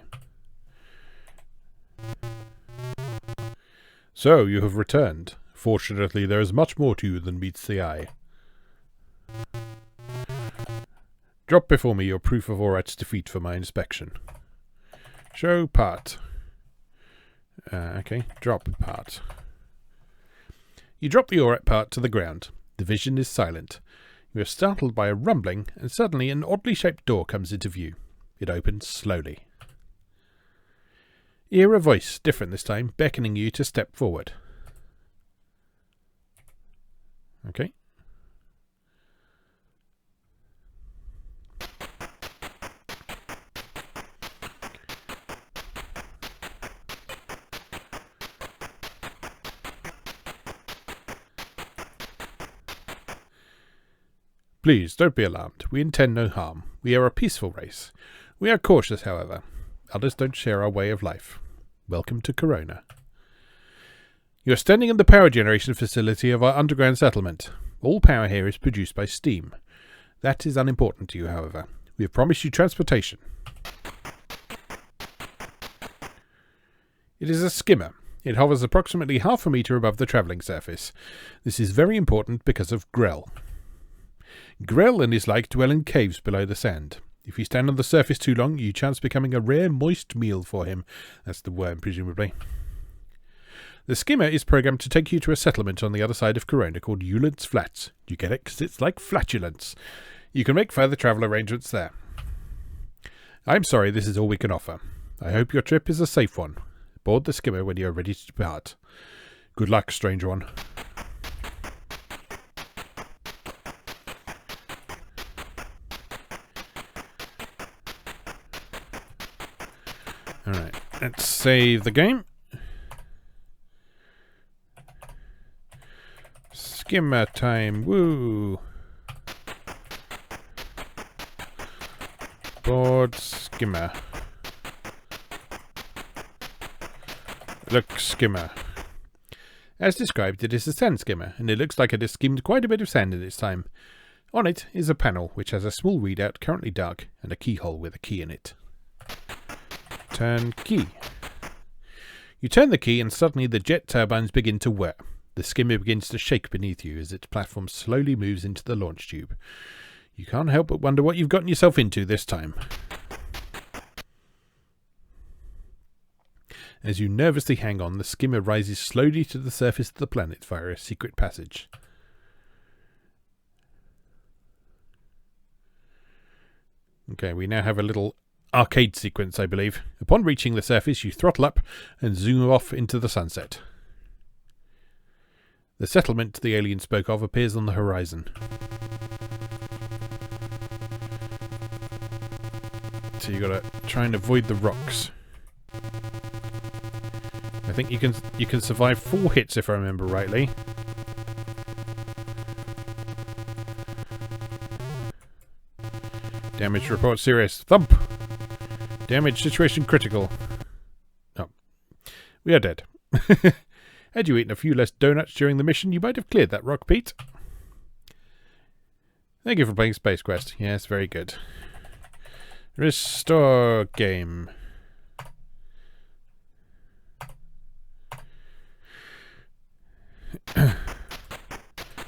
So, you have returned. Fortunately, there is much more to you than meets the eye. Drop before me your proof of Orat's defeat for my inspection. Show part. Okay, drop part. You drop the Orat part to the ground. The vision is silent. You are startled by a rumbling, and suddenly an oddly shaped door comes into view. It opens slowly. You hear a voice, different this time, beckoning you to step forward. Okay. Please, don't be alarmed. We intend no harm. We are a peaceful race. We are cautious, however. Others don't share our way of life. Welcome to Kerona. You are standing in the power generation facility of our underground settlement. All power here is produced by steam. That is unimportant to you, however. We have promised you transportation. It is a skimmer. It hovers approximately half a meter above the travelling surface. This is very important because of Grell. Grell and his like dwell in caves below the sand. If you stand on the surface too long, you chance becoming a rare moist meal for him. That's the worm, presumably. The skimmer is programmed to take you to a settlement on the other side of Kerona called Ulence Flats. You get it? Because it's like flatulence. You can make further travel arrangements there. I'm sorry, this is all we can offer. I hope your trip is a safe one. Board the skimmer when you are ready to depart. Good luck, stranger one. Alright, let's save the game. Skimmer time, woo! Board skimmer. Look, skimmer. As described, it is a sand skimmer, and it looks like it has skimmed quite a bit of sand in its time. On it is a panel which has a small readout, currently dark, and a keyhole with a key in it. Turn key. You turn the key and suddenly the jet turbines begin to whir. The skimmer begins to shake beneath you as its platform slowly moves into the launch tube. You can't help but wonder what you've gotten yourself into this time. As you nervously hang on, the skimmer rises slowly to the surface of the planet via a secret passage. Okay, we now have a little arcade sequence, I believe. Upon reaching the surface, you throttle up and zoom off into the sunset. The settlement the alien spoke of appears on the horizon. So you gotta try and avoid the rocks. I think you can survive 4 hits if I remember rightly. Damage report serious. Thump! Damage situation critical. Oh. We are dead. Had you eaten a few less donuts during the mission, you might have cleared that rock, Pete. Thank you for playing Space Quest. Yes, very good. Restore game.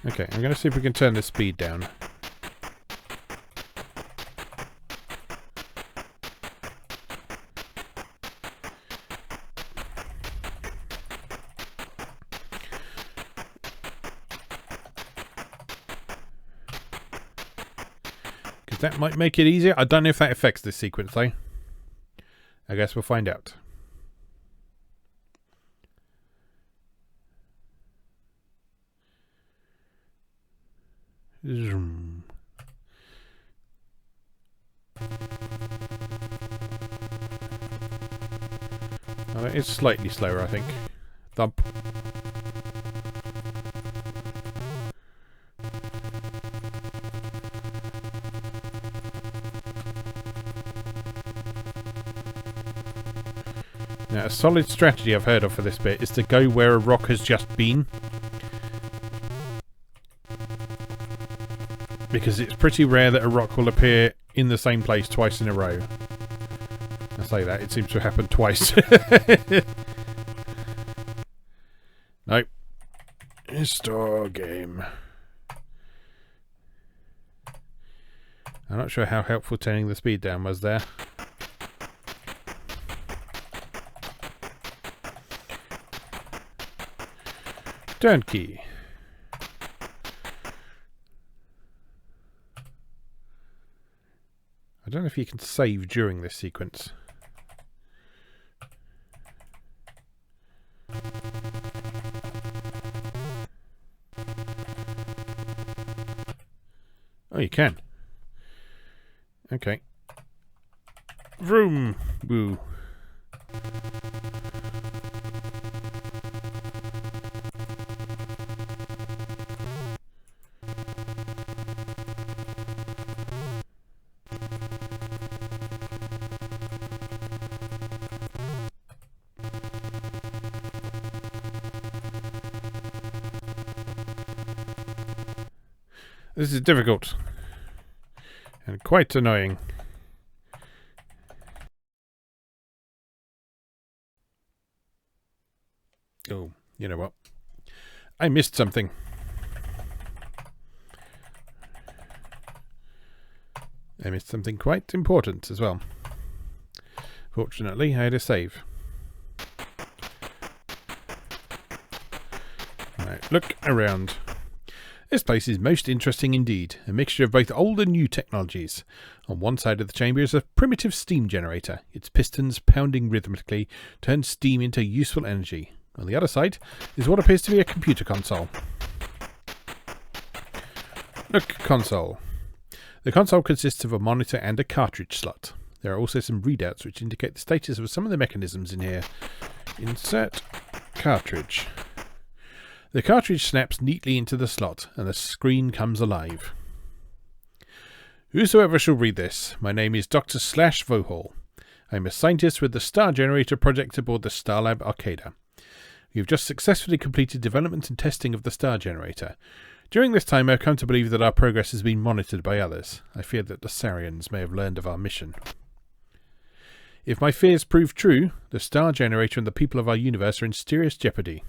Okay, I'm going to see if we can turn the speed down. Because that might make it easier. I don't know if that affects this sequence though. I guess we'll find out. Zoom. Oh, that is slightly slower, I think. Thump. Now, a solid strategy I've heard of for this bit is to go where a rock has just been. Because it's pretty rare that a rock will appear in the same place twice in a row. I say that, it seems to have happened twice. Nope. Store game. I'm not sure how helpful turning the speed down was there. Turnkey. I don't know if you can save during this sequence. Oh, you can. Okay. Vroom! Woo. This is difficult. And quite annoying. Oh, you know what? I missed something. I missed something quite important as well. Fortunately, I had a save. Right, look around. This place is most interesting indeed, a mixture of both old and new technologies. On one side of the chamber is a primitive steam generator. Its pistons, pounding rhythmically, turn steam into useful energy. On the other side is what appears to be a computer console. Look, console. The console consists of a monitor and a cartridge slot. There are also some readouts which indicate the status of some of the mechanisms in here. Insert cartridge. The cartridge snaps neatly into the slot, and the screen comes alive. Whosoever shall read this, my name is Dr. Vohall. I am a scientist with the Star Generator project aboard the Starlab Arcada. We have just successfully completed development and testing of the Star Generator. During this time I have come to believe that our progress has been monitored by others. I fear that the Sariens may have learned of our mission. If my fears prove true, the Star Generator and the people of our universe are in serious jeopardy.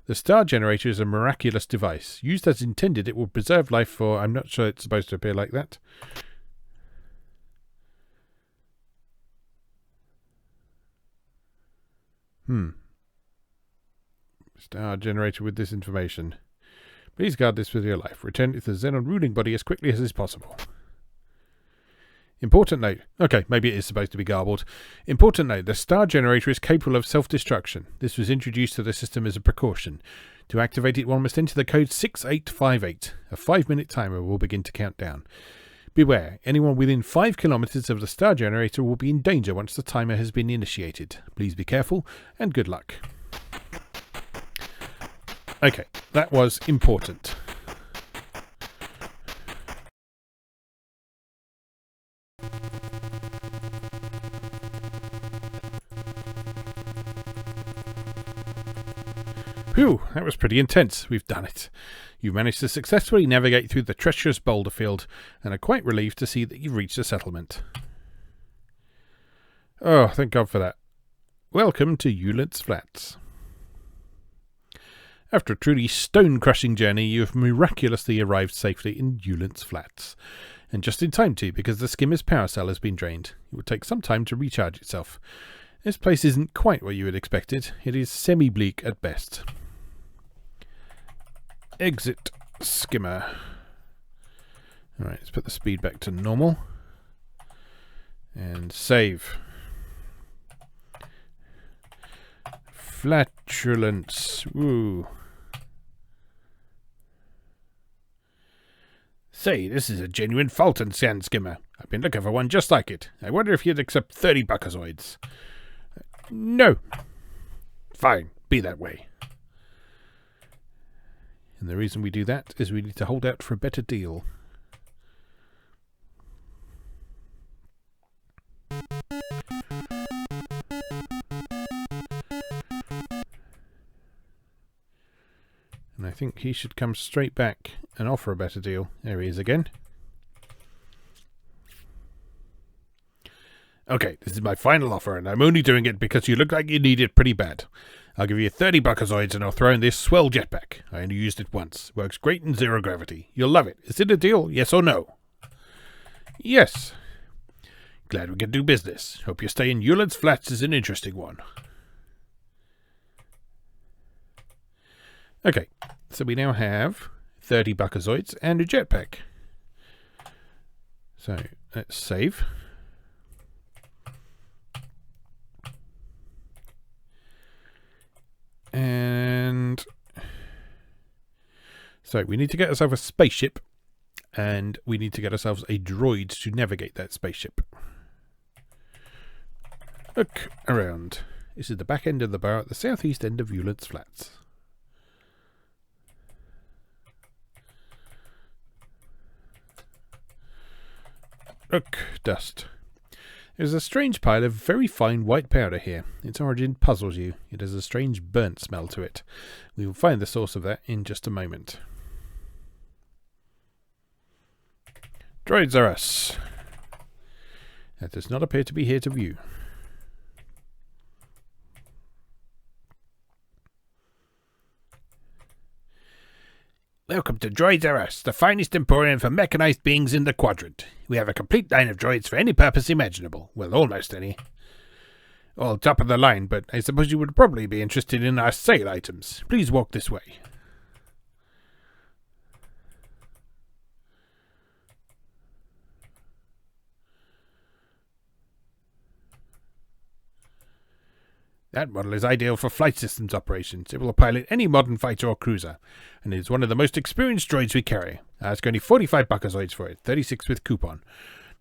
The Star Generator is a miraculous device. Used as intended, it will preserve life for... I'm not sure it's supposed to appear like that. Star Generator with this information. Please guard this with your life. Return it to the Xenon ruling body as quickly as is possible. Important note. Okay, maybe it is supposed to be garbled. Important note. The Star Generator is capable of self-destruction. This was introduced to the system as a precaution. To activate it, one must enter the code 6858. A 5-minute timer will begin to count down. Beware, anyone within 5 kilometers of the Star Generator will be in danger once the timer has been initiated. Please be careful, and good luck. Okay, that was important. Phew, that was pretty intense. We've done it. You've managed to successfully navigate through the treacherous boulder field, and are quite relieved to see that you've reached a settlement. Oh, thank God for that. Welcome to Ulence Flats. After a truly stone-crushing journey, you have miraculously arrived safely in Ulence Flats. And just in time too, because the skimmer's power cell has been drained. It will take some time to recharge itself. This place isn't quite what you had expected. It is semi-bleak at best. Exit skimmer. Alright, let's put the speed back to normal. And save. Flatulence. Woo. Say, this is a genuine Fulton sand skimmer. I've been looking for one just like it. I wonder if you'd accept 30 buckazoids. No. Fine, be that way. And the reason we do that is we need to hold out for a better deal. And I think he should come straight back and offer a better deal. There he is again. Okay, this is my final offer, and I'm only doing it because you look like you need it pretty bad. I'll give you 30 buckazoids and I'll throw in this swell jetpack. I only used it once. Works great in zero gravity. You'll love it. Is it a deal? Yes or no? Yes. Glad we can do business. Hope your stay in Ulence Flats is an interesting one. Okay, so we now have 30 buckazoids and a jetpack. So let's save. And so we need to get ourselves a spaceship, and we need to get ourselves a droid to navigate that spaceship. Look around. This is the back end of the bar at the southeast end of Ulence Flats. Look, dust. There's a strange pile of very fine white powder here. Its origin puzzles you. It has a strange burnt smell to it. We will find the source of that in just a moment. Droids are us. That does not appear to be here to view. Welcome to Droids R Us, the finest emporium for mechanized beings in the quadrant. We have a complete line of droids for any purpose imaginable. Well, almost any. All top of the line, but I suppose you would probably be interested in our sale items. Please walk this way. That model is ideal for flight systems operations. It will pilot any modern fighter or cruiser, and is one of the most experienced droids we carry. It's only 45 buckazoids for it, 36 with coupon.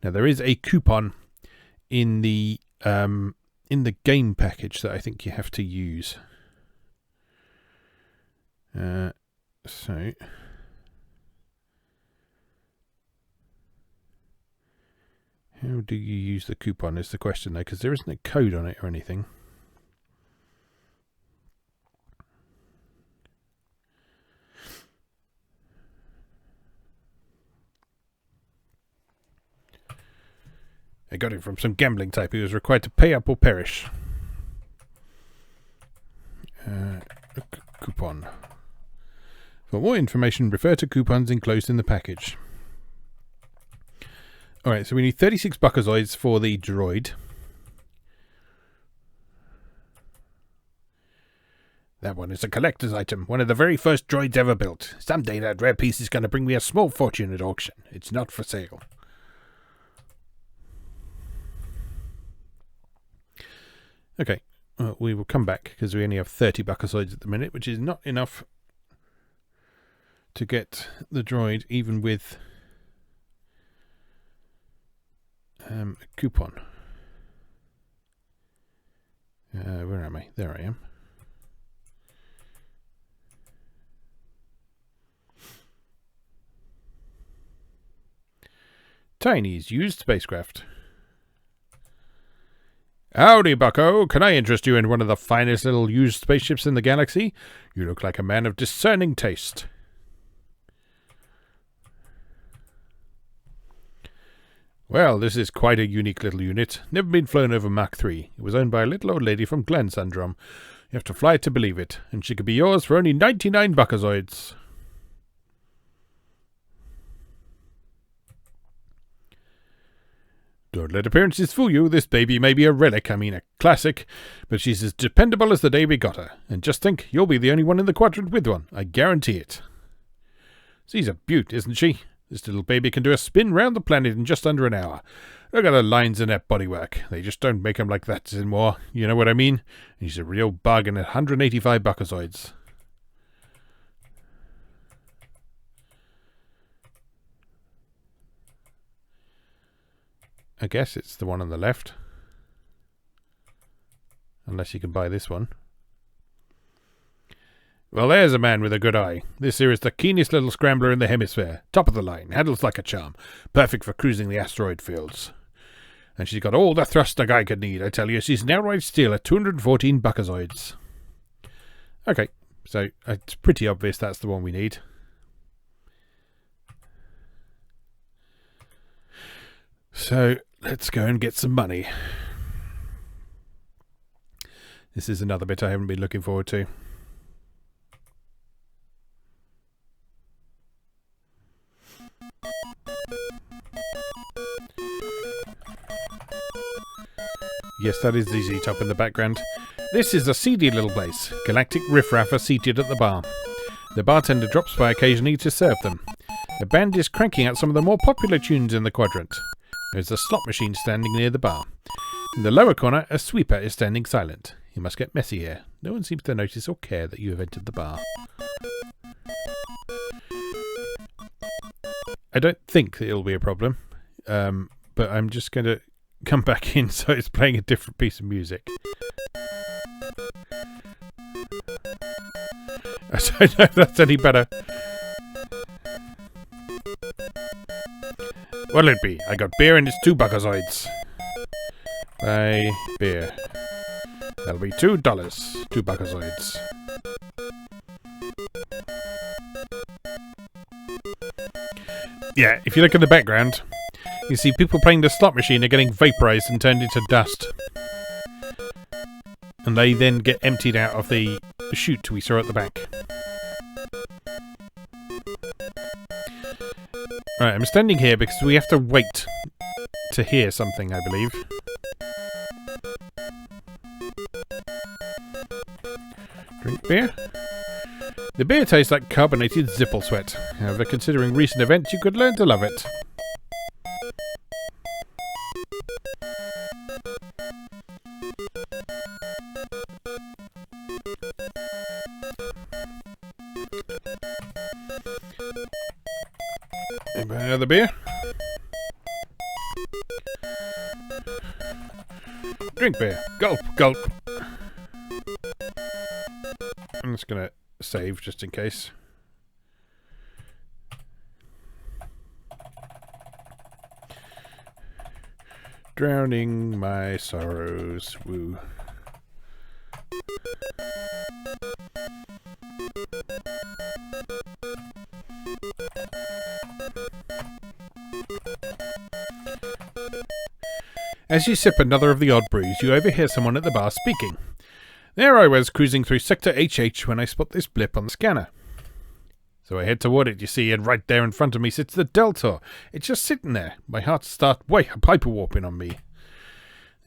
Now there is a coupon in the game package that I think you have to use. So how do you use the coupon is the question though, because there isn't a code on it or anything. I got it from some gambling type who was required to pay up or perish. Coupon. For more information, refer to coupons enclosed in the package. Alright, so we need 36 buckazoids for the droid. That one is a collector's item, one of the very first droids ever built. Someday that rare piece is going to bring me a small fortune at auction. It's not for sale. Okay, well, we will come back because we only have 30 buckazoids at the minute, which is not enough to get the droid even with a coupon. Where am I? There I am. Tiny's used spacecraft. Howdy, bucko. Can I interest you in one of the finest little used spaceships in the galaxy? You look like a man of discerning taste. Well, this is quite a unique little unit. Never been flown over Mach 3. It was owned by a little old lady from Glen Sundrum. You have to fly it to believe it, and she could be yours for only 99 buckazoids. Don't let appearances fool you. This baby may be a relic, a classic, but she's as dependable as the day we got her. And just think, you'll be the only one in the quadrant with one. I guarantee it. She's a beaut, isn't she? This little baby can do a spin round the planet in just under an hour. Look at the lines in that bodywork. They just don't make 'em like that anymore. You know what I mean? And she's a real bargain at 185 buckazoids. I guess it's the one on the left. Unless you can buy this one. Well, there's a man with a good eye. This here is the keenest little scrambler in the hemisphere. Top of the line. Handles like a charm. Perfect for cruising the asteroid fields. And she's got all the thrust a guy could need, I tell you. She's an outright steal at 214 buckazoids. Okay, so it's pretty obvious that's the one we need. So let's go and get some money. This is another bit I haven't been looking forward to. Yes, that is the Z-Top in the background. This is a seedy little place. Galactic riffraff are seated at the bar. The bartender drops by occasionally to serve them. The band is cranking out some of the more popular tunes in the quadrant. There's a slot machine standing near the bar. In the lower corner, a sweeper is standing silent. You must get messy here. No one seems to notice or care that you have entered the bar. I don't think that it'll be a problem, but I'm just going to come back in so it's playing a different piece of music. I don't know if that's any better. What'll it be? I got beer and it's 2 buckazoids. Buy beer. That'll be $2. 2 buckazoids. Yeah, if you look in the background, you see people playing the slot machine are getting vaporized and turned into dust. And they then get emptied out of the chute we saw at the back. Right, I'm standing here because we have to wait to hear something, I believe. Drink beer. The beer tastes like carbonated Zipple sweat. However, considering recent events, you could learn to love it. Anybody another beer? Drink beer. Gulp, gulp. I'm just gonna save just in case. Drowning my sorrows. Woo. As you sip another of the odd brews, you overhear someone at the bar speaking. There I was, cruising through Sector HH when I spot this blip on the scanner. So I head toward it, you see, and right there in front of me sits the Deltor. It's just sitting there. My heart starts hyper-warping on me.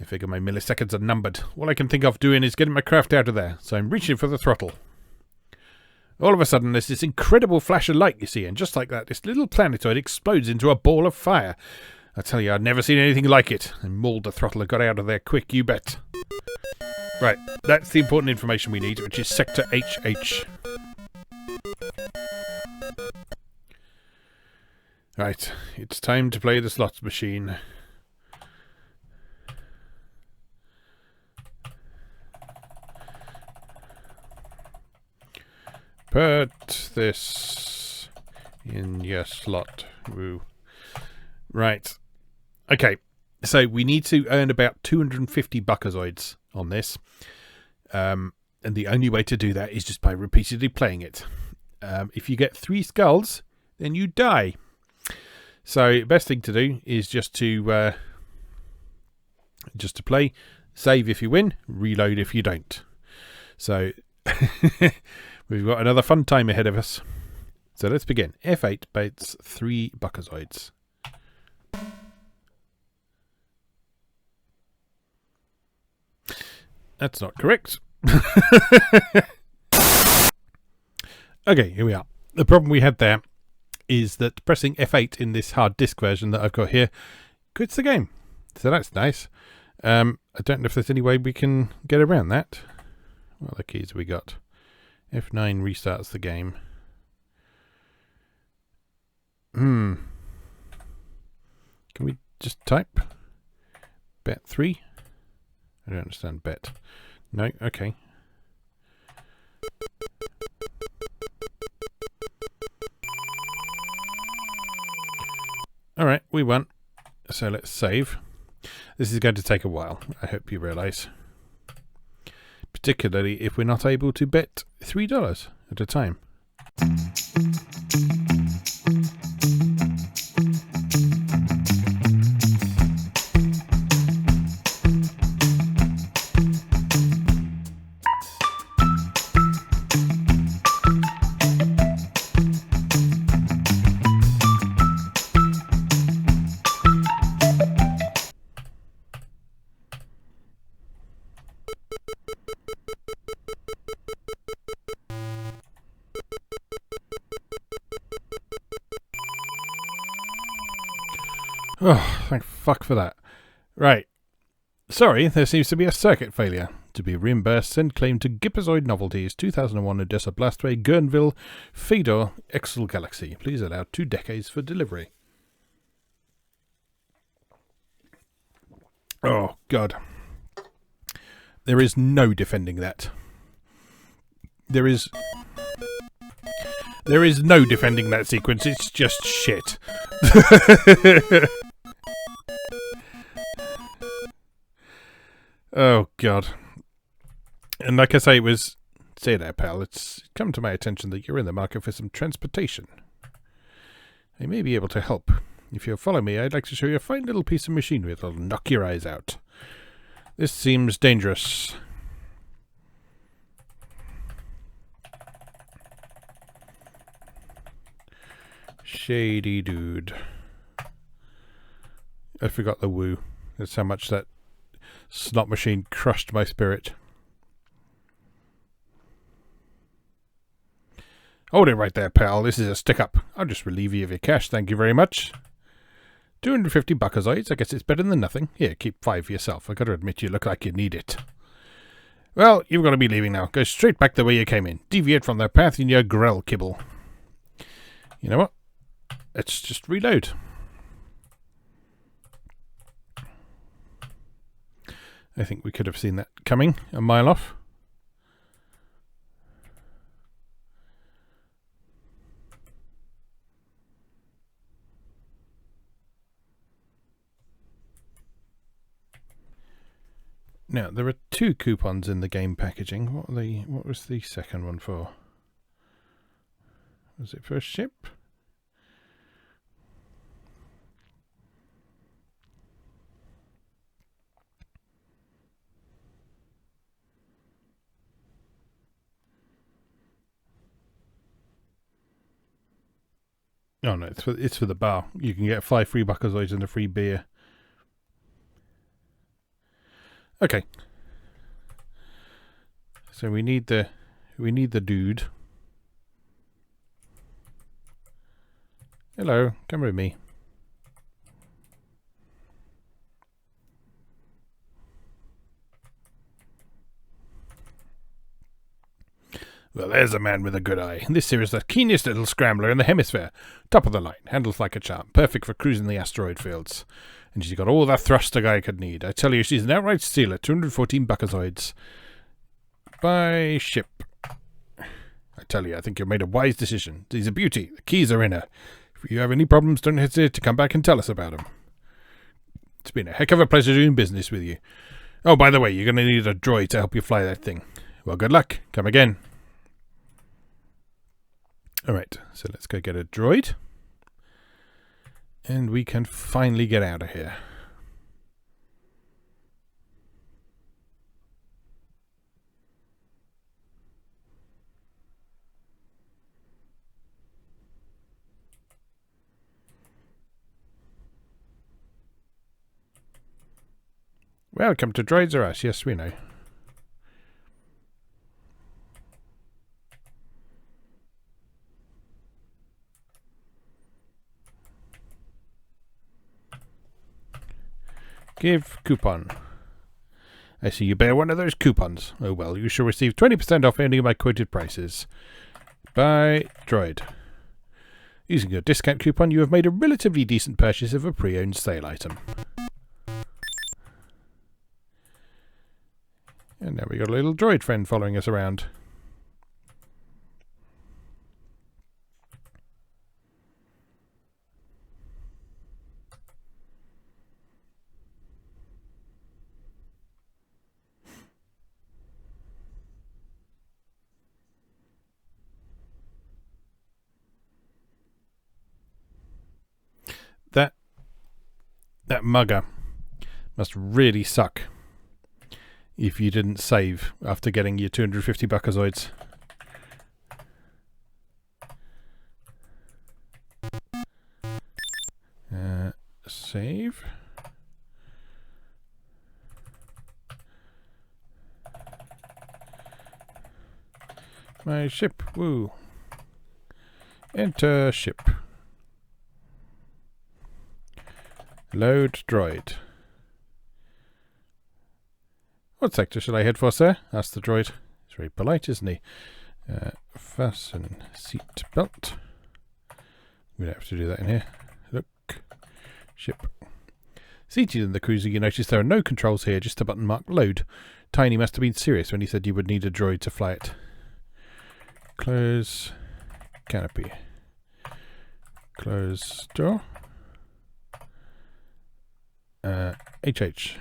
I figure my milliseconds are numbered. All I can think of doing is getting my craft out of there, so I'm reaching for the throttle. All of a sudden, there's this incredible flash of light, you see, and just like that, this little planetoid explodes into a ball of fire. I tell you, I've never seen anything like it. I mauled the throttle and got out of there quick, you bet. Right, that's the important information we need, which is Sector HH. Right, it's time to play the slots machine. Put this in your slot. Woo. Right. Okay, so we need to earn about 250 buckazoids on this. And the only way to do that is just by repeatedly playing it. If you get 3 skulls, then you die. So best thing to do is just to play, save if you win, reload if you don't. So we've got another fun time ahead of us. So let's begin. F8 baits 3 buckazoids. That's not correct. Okay, here we are. The problem we had there is that pressing F8 in this hard disk version that I've got here quits the game. So that's nice. I don't know if there's any way we can get around that. What other keys have we got? F9 restarts the game. Can we just type bet 3? I don't understand bet. No, okay. Alright, we won. So let's save. This is going to take a while, I hope you realise. Particularly if we're not able to bet $3 at a time. Oh, thank fuck for that. Right. Sorry, there seems to be a circuit failure. To be reimbursed, send claim to Gipperzoid Novelties, 2001 Odessa Blastway, Guerneville, Fedor, Exel Galaxy. Please allow 2 decades for delivery. Oh, God. There is no defending that. There is no defending that sequence. It's just shit. Oh, God. And like I say, it was... Say there, pal. It's come to my attention that you're in the market for some transportation. I may be able to help. If you'll follow me, I'd like to show you a fine little piece of machinery that'll knock your eyes out. This seems dangerous. Shady dude. I forgot the woo. That's how much that snot machine crushed my spirit. Hold it right there, pal. This is a stick-up. I'll just relieve you of your cash, thank you very much. 250 buckazoids. I guess it's better than nothing. Here, keep 5 for yourself. I gotta admit you look like you need it. Well, you've got to be leaving now. Go straight back the way you came in. Deviate from the path in your grell kibble. You know what? Let's just reload. I think we could have seen that coming a mile off. Now, there are 2 coupons in the game packaging. What was the second one for? Was it for a ship? Oh no, it's for the bar. You can get 5 free buckazoids and a free beer. Okay. So we need the dude. Hello, come with me. Well, there's a man with a good eye. This here is the keenest little scrambler in the hemisphere. Top of the line, handles like a charm, perfect for cruising the asteroid fields. And she's got all the thrust a guy could need. I tell you, she's an outright stealer. 214 buckazoids. By ship. I tell you, I think you've made a wise decision. She's a beauty. The keys are in her. If you have any problems, don't hesitate to come back and tell us about them. It's been a heck of a pleasure doing business with you. Oh, by the way, you're going to need a droid to help you fly that thing. Well, good luck. Come again. Alright, so let's go get a droid. And we can finally get out of here. Welcome to Droids R Us. Yes, we know. Give coupon. I see you bear one of those coupons. Oh well, you shall receive 20% off any of my quoted prices. Buy droid. Using your discount coupon, you have made a relatively decent purchase of a pre-owned sale item. And now we got a little droid friend following us around. That mugger must really suck if you didn't save after getting your 250 buckazoids. Save. My ship. Woo. Enter ship. Load droid. What sector should I head for, sir? Asked the droid. He's very polite, isn't he? Fasten seat belt. We don't have to do that in here. Look. Ship. Seated in the cruiser, you notice there are no controls here, just a button marked load. Tiny must have been serious when he said you would need a droid to fly it. Close canopy. Close door. HH.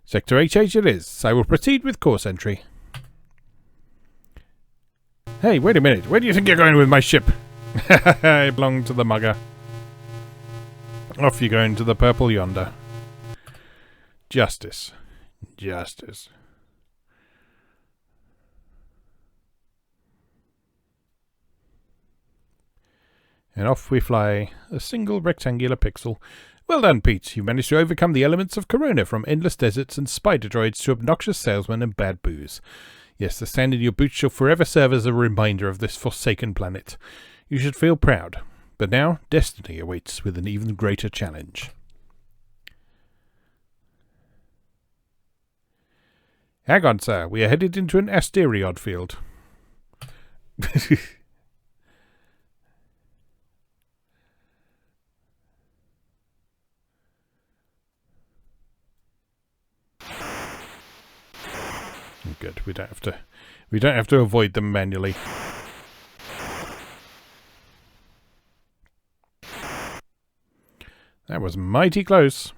Sector HH it is. I will proceed with course entry. Hey, wait a minute. Where do you think you're going with my ship? I belong to the mugger. Off you go into the purple yonder. Justice. Justice. And off we fly, a single rectangular pixel. Well done, Pete. You managed to overcome the elements of Kerona, from endless deserts and spider droids to obnoxious salesmen and bad booze. Yes, the stand in your boots shall forever serve as a reminder of this forsaken planet. You should feel proud. But now, destiny awaits with an even greater challenge. Hang on, sir. We are headed into an asteroid field. Good. We don't have to avoid them manually. That was mighty close.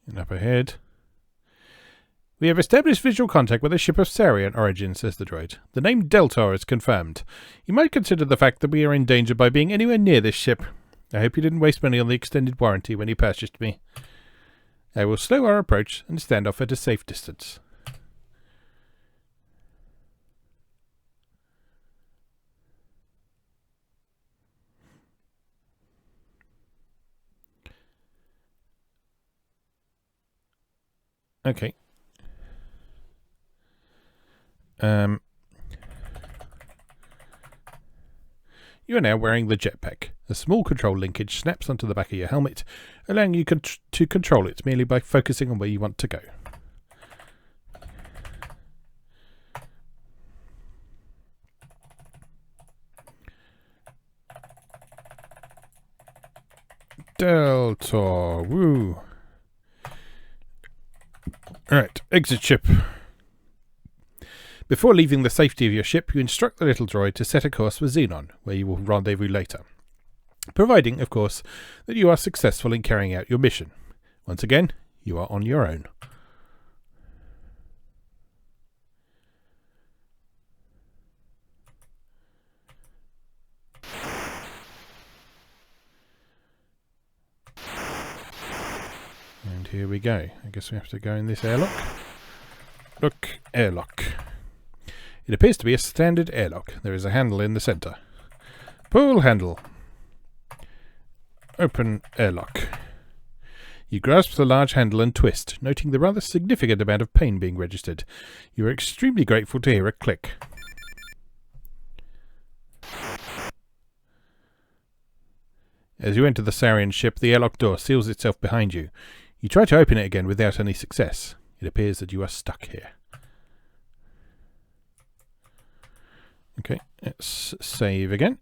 And up ahead. We have established visual contact with a ship of Sarien origin, says the droid. The name Deltor is confirmed. You might consider the fact that we are in danger by being anywhere near this ship. I hope you didn't waste money on the extended warranty when you purchased me. I will slow our approach and stand off at a safe distance. Okay. You are now wearing the jetpack. A small control linkage snaps onto the back of your helmet, allowing you to control it merely by focusing on where you want to go. Deltor, woo. Alright, exit ship. Before leaving the safety of your ship, you instruct the little droid to set a course for Xenon, where you will rendezvous later. Providing, of course, that you are successful in carrying out your mission. Once again, you are on your own. And here we go. I guess we have to go in this airlock. Look, airlock. It appears to be a standard airlock. There is a handle in the center. Pull handle. Open airlock. You grasp the large handle and twist, noting the rather significant amount of pain being registered. You are extremely grateful to hear a click. As you enter the Sarien ship, the airlock door seals itself behind you. You try to open it again without any success. It appears that you are stuck here. Okay, let's save again,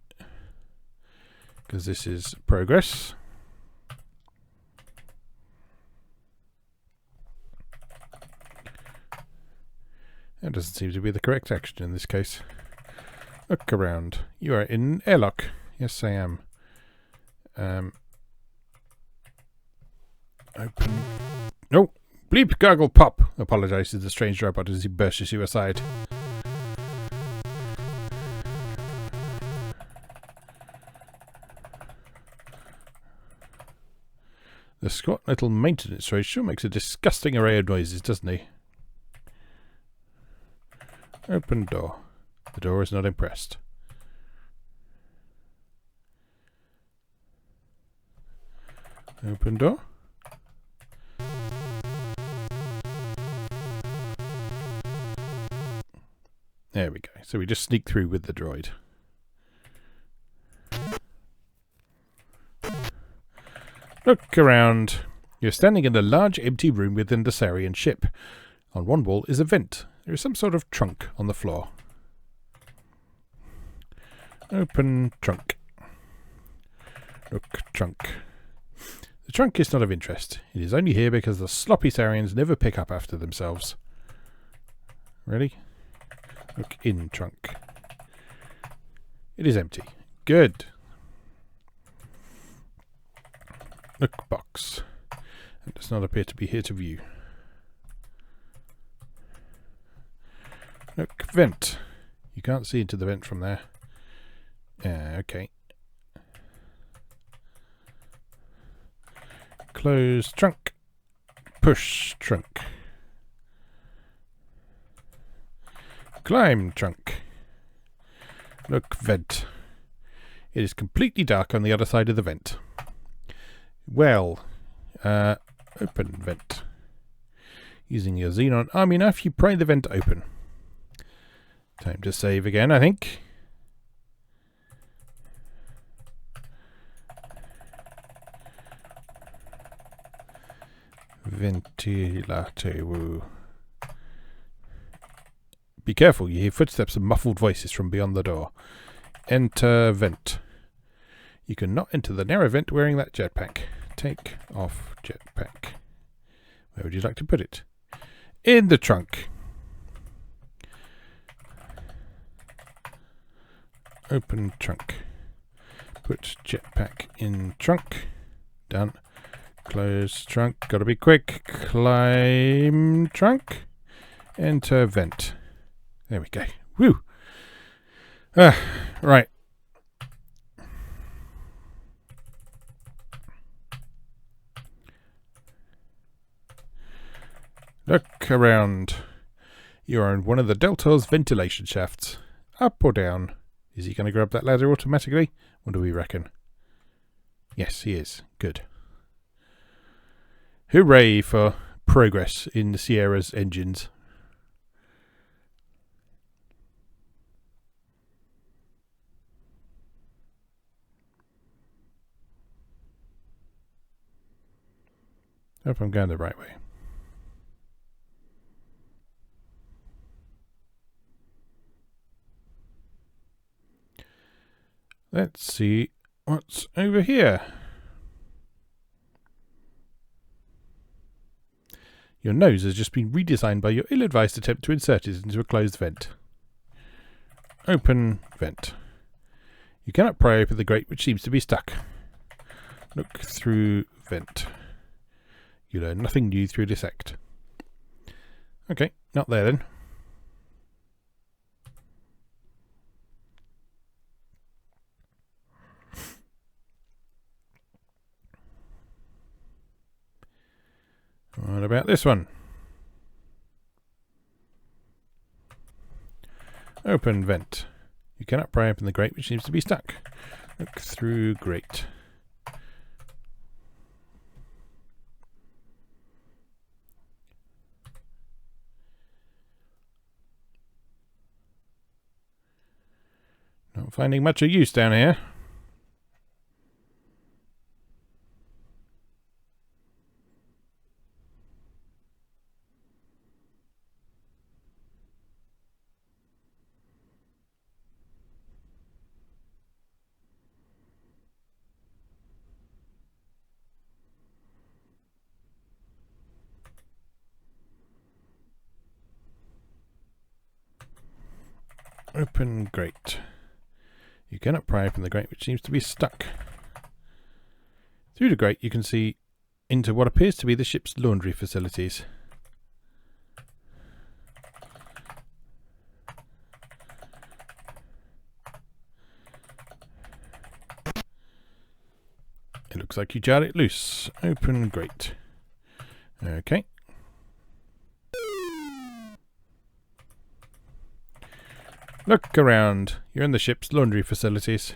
because this is progress. That doesn't seem to be the correct action in this case. Look around. You are in an airlock. Yes, I am. Open. No! Bleep, gargle, pop! Apologizes the strange robot as he bursts you aside. The squat little maintenance droid sure makes a disgusting array of noises, doesn't he? Open door. The door is not impressed. Open door. There we go. So we just sneak through with the droid. Look around. You're standing in a large empty room within the Sarien ship. On one wall is a vent. There is some sort of trunk on the floor. Open trunk. Look, trunk. The trunk is not of interest. It is only here because the sloppy Sariens never pick up after themselves. Ready? Look in trunk. It is empty. Good. Look box. It does not appear to be here to view. Look vent. You can't see into the vent from there. Okay. Close trunk. Push trunk. Climb trunk. Look vent. It is completely dark on the other side of the vent. Well, open vent. Using your Xenon arm enough, you pry the vent open. Time to save again, I think. Ventilator. Woo. Be careful, you hear footsteps and muffled voices from beyond the door. Enter vent. You cannot enter the narrow vent wearing that jetpack. Take off jetpack. Where would you like to put it? In the trunk. Open trunk. Put jetpack in trunk. Done. Close trunk. Gotta be quick. Climb trunk. Enter vent. There we go. Woo! Right. Look around. You are in one of the Deltor's ventilation shafts. Up or down? Is he going to grab that ladder automatically? What do we reckon? Yes, he is. Good. Hooray for progress in Sierra's engines. Hope I'm going the right way. Let's see what's over here. Your nose has just been redesigned by your ill-advised attempt to insert it into a closed vent. Open vent. You cannot pry open the grate which seems to be stuck. Look through vent. You learn nothing new through this act. Okay, not there then. What about this one? Open vent. You cannot pry open the grate which seems to be stuck. Look through grate. Not finding much of use down here. Open grate. You cannot pry open the grate which seems to be stuck. Through the grate you can see into what appears to be the ship's laundry facilities. It looks like you jarred it loose. Open grate. Okay. Look around. You're in the ship's laundry facilities.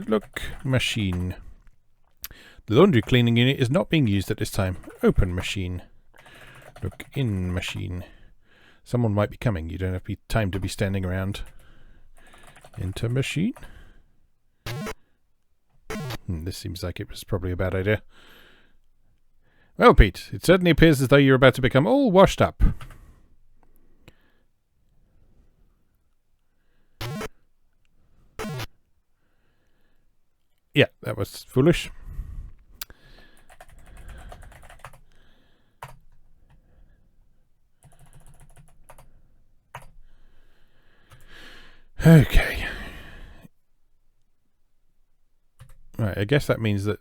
Look, machine. The laundry cleaning unit is not being used at this time. Open machine. Look in machine. Someone might be coming. You don't have time to be standing around. Enter machine. This seems like it was probably a bad idea. Well, Pete, it certainly appears as though you're about to become all washed up. Yeah, that was foolish. Okay. Right, I guess that means that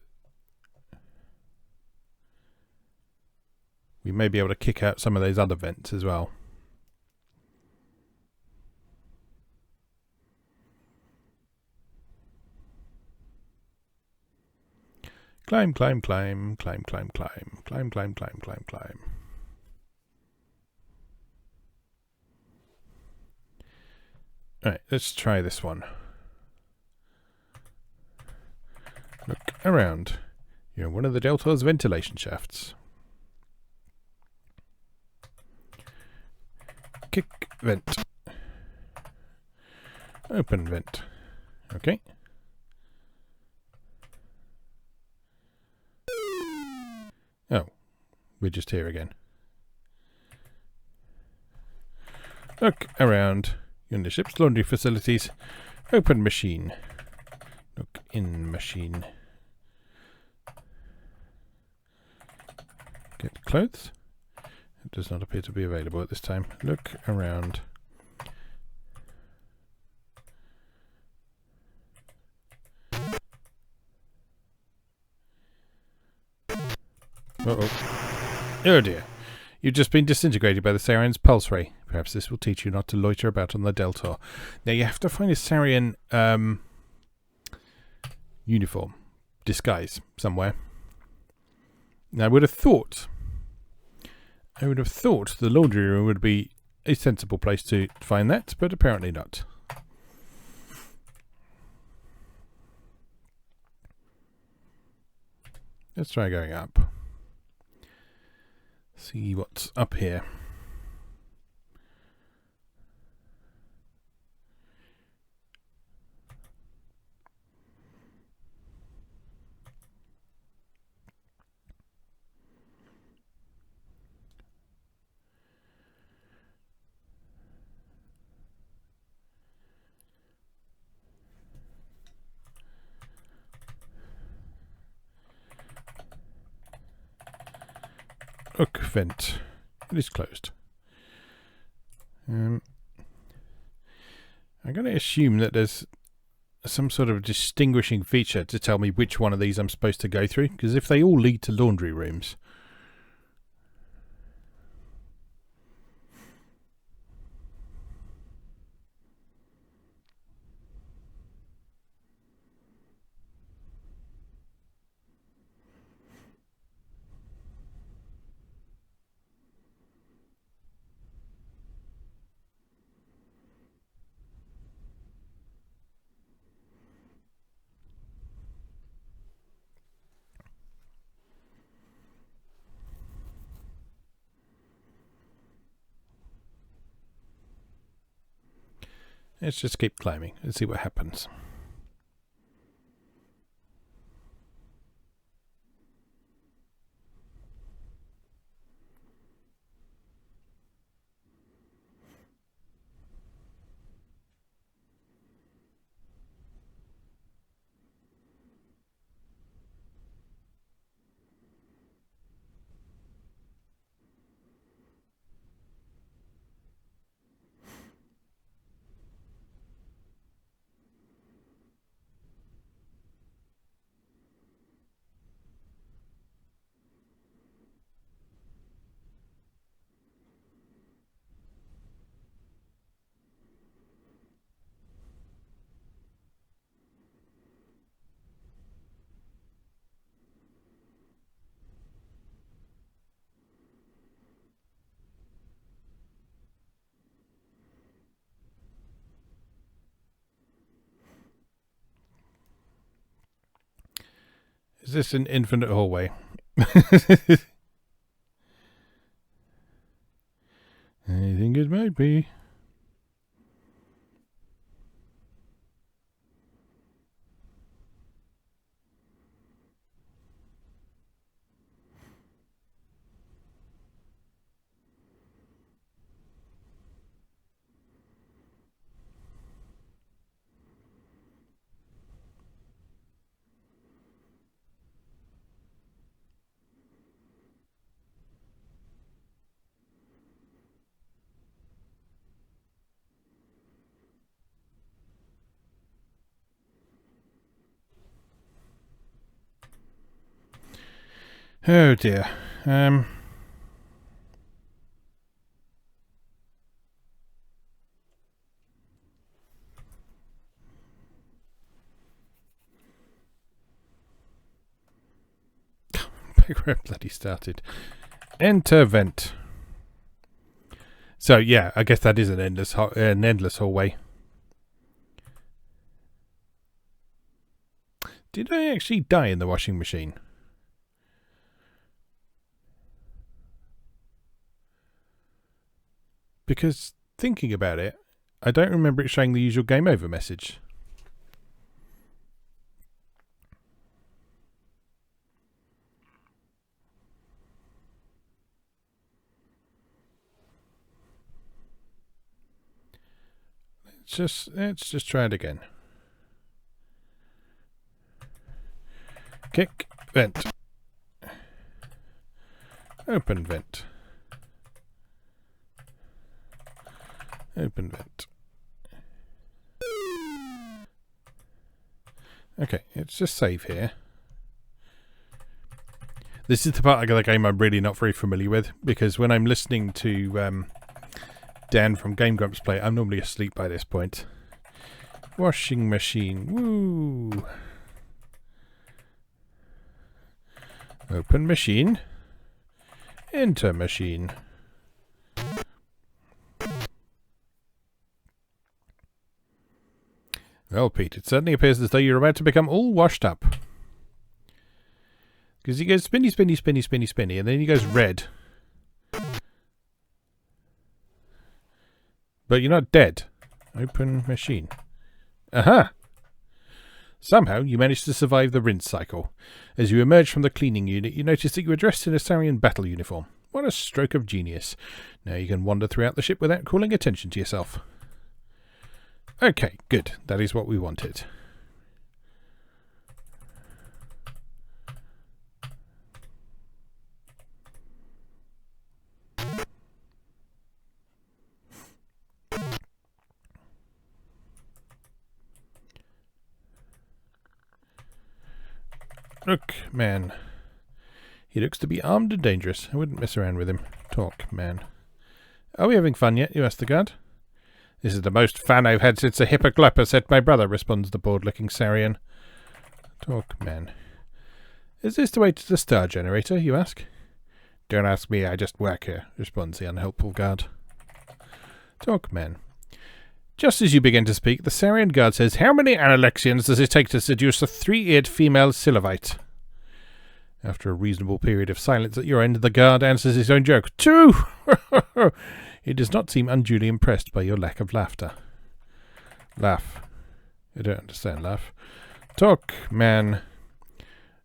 we may be able to kick out some of those other vents as well. Climb, climb, climb, climb, climb, climb, climb, climb, climb, climb, climb. Alright, let's try this one. Look around. You're in one of the Deltor's ventilation shafts. Kick vent. Open vent. Okay. Oh, we're just here again. Look around. You're in the ship's laundry facilities. Open machine. Look in machine. Get clothes. It does not appear to be available at this time. Look around. Uh-oh. Oh dear. You've just been disintegrated by the Sarien's pulse ray. Perhaps this will teach you not to loiter about on the Deltor. Now you have to find a Sarien uniform. Disguise somewhere. Now I would have thought the laundry room would be a sensible place to find that, but apparently not. Let's try going up. See what's up here. Look, vent. It is closed. I'm going to assume that there's some sort of distinguishing feature to tell me which one of these I'm supposed to go through, because if they all lead to laundry rooms... Let's just keep climbing and see what happens. Is this an infinite hallway? think it might be. Oh dear. Where it bloody started. Enter vent. So yeah, I guess that is an endless hallway. Did I actually die in the washing machine? Because thinking about it, I don't remember it showing the usual game over message. Let's just try it again. Kick, vent. Open vent. Open vent. Okay, let's just save here. This is the part of the game I'm really not very familiar with, because when I'm listening to Dan from Game Grumps play, I'm normally asleep by this point. Washing machine. Woo! Open machine. Enter machine. Well, Pete, it certainly appears as though you're about to become all washed up. Because he goes spinny, spinny, spinny, spinny, spinny, and then he goes red. But you're not dead. Open machine. Aha! Somehow you managed to survive the rinse cycle. As you emerged from the cleaning unit, you noticed that you were dressed in a Sarien battle uniform. What a stroke of genius. Now you can wander throughout the ship without calling attention to yourself. Okay, good. That is what we wanted. Look, man. He looks to be armed and dangerous. I wouldn't mess around with him. Talk, man. Are we having fun yet? You asked the guard. This is the most fun I've had since the Hippoclepper, said my brother, responds the bored-looking Sarien. Talk, man. Is this the way to the star generator, you ask? Don't ask me, I just work here, responds the unhelpful guard. Talk, man. Just as you begin to speak, the Sarien guard says, how many Alexians does it take to seduce a three-eared female Silivite? After a reasonable period of silence at your end, the guard answers his own joke. 2! He does not seem unduly impressed by your lack of laughter. Laugh. I don't understand laugh. Talk, man.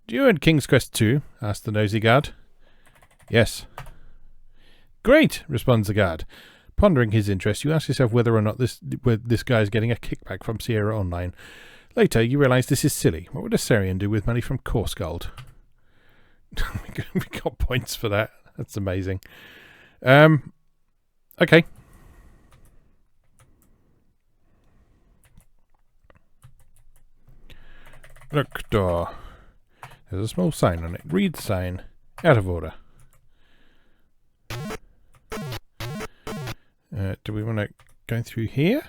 Do you and King's Quest 2? Asked the nosy guard. Yes. Great, responds the guard. Pondering his interest, you ask yourself whether or not this guy is getting a kickback from Sierra Online. Later, you realise this is silly. What would a Sarien do with money from Course Gold? We got points for that. That's amazing. Okay. Look, door. There's a small sign on it. Read sign. Out of order. Do we want to go through here?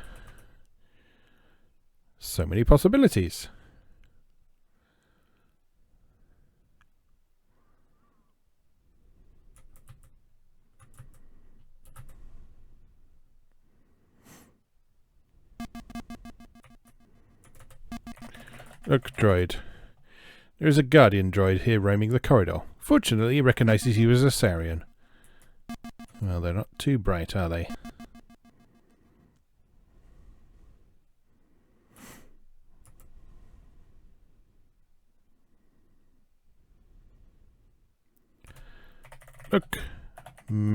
So many possibilities. Look, droid. There is a guardian droid here roaming the corridor. Fortunately, he recognizes you as a Sarien. Well, they're not too bright, are they?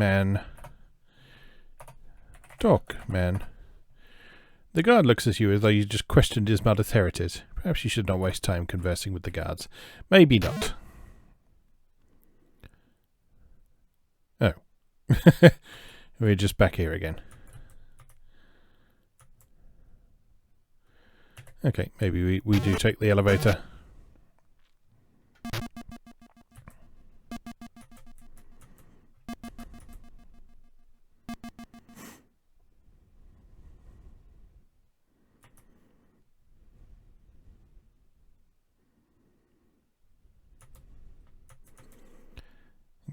man. Talk, man. The guard looks at you as though you just questioned his mother's heritage. Perhaps you should not waste time conversing with the guards. Maybe not. Oh. We're just back here again. Okay, maybe we do take the elevator.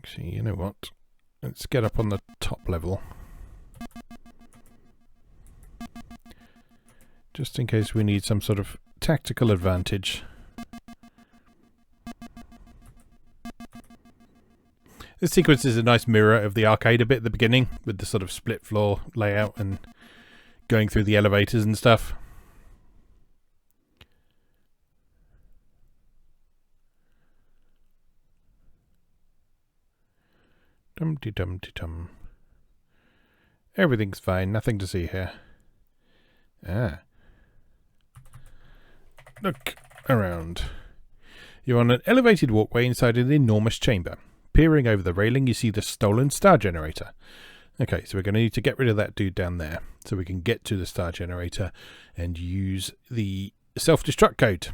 Actually, you know what? Let's get up on the top level. Just in case we need some sort of tactical advantage. This sequence is a nice mirror of the Arcada bit at the beginning, with the sort of split floor layout and going through the elevators and stuff. Dum-de-dum-de-dum. Everything's fine, nothing to see here. Ah. Look around. You're on an elevated walkway inside an enormous chamber. Peering over the railing, you see the stolen star generator. Okay, so we're going to need to get rid of that dude down there so we can get to the star generator and use the self-destruct code.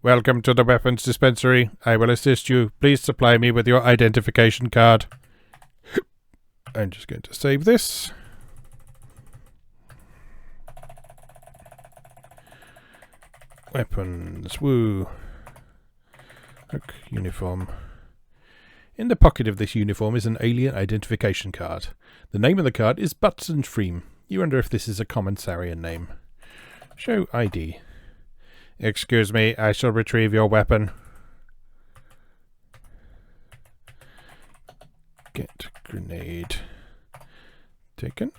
Welcome to the weapons dispensary. I will assist you. Please supply me with your identification card. I'm just going to save this. Weapons. Woo. Look, uniform. In the pocket of this uniform is an alien identification card. The name of the card is Butson Freem. You wonder if this is a common Sarien name. Show ID. Excuse me, I shall retrieve your weapon. Get grenade. Taken.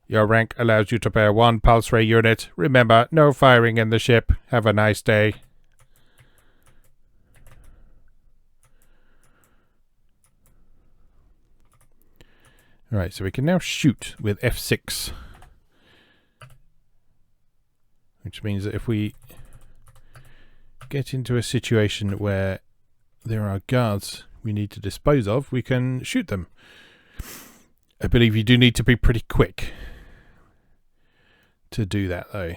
Your rank allows you to bear 1 pulse ray unit. Remember, no firing in the ship. Have a nice day. Alright, so we can now shoot with F6. Which means that if we get into a situation where there are guards we need to dispose of, we can shoot them. I believe you do need to be pretty quick to do that, though.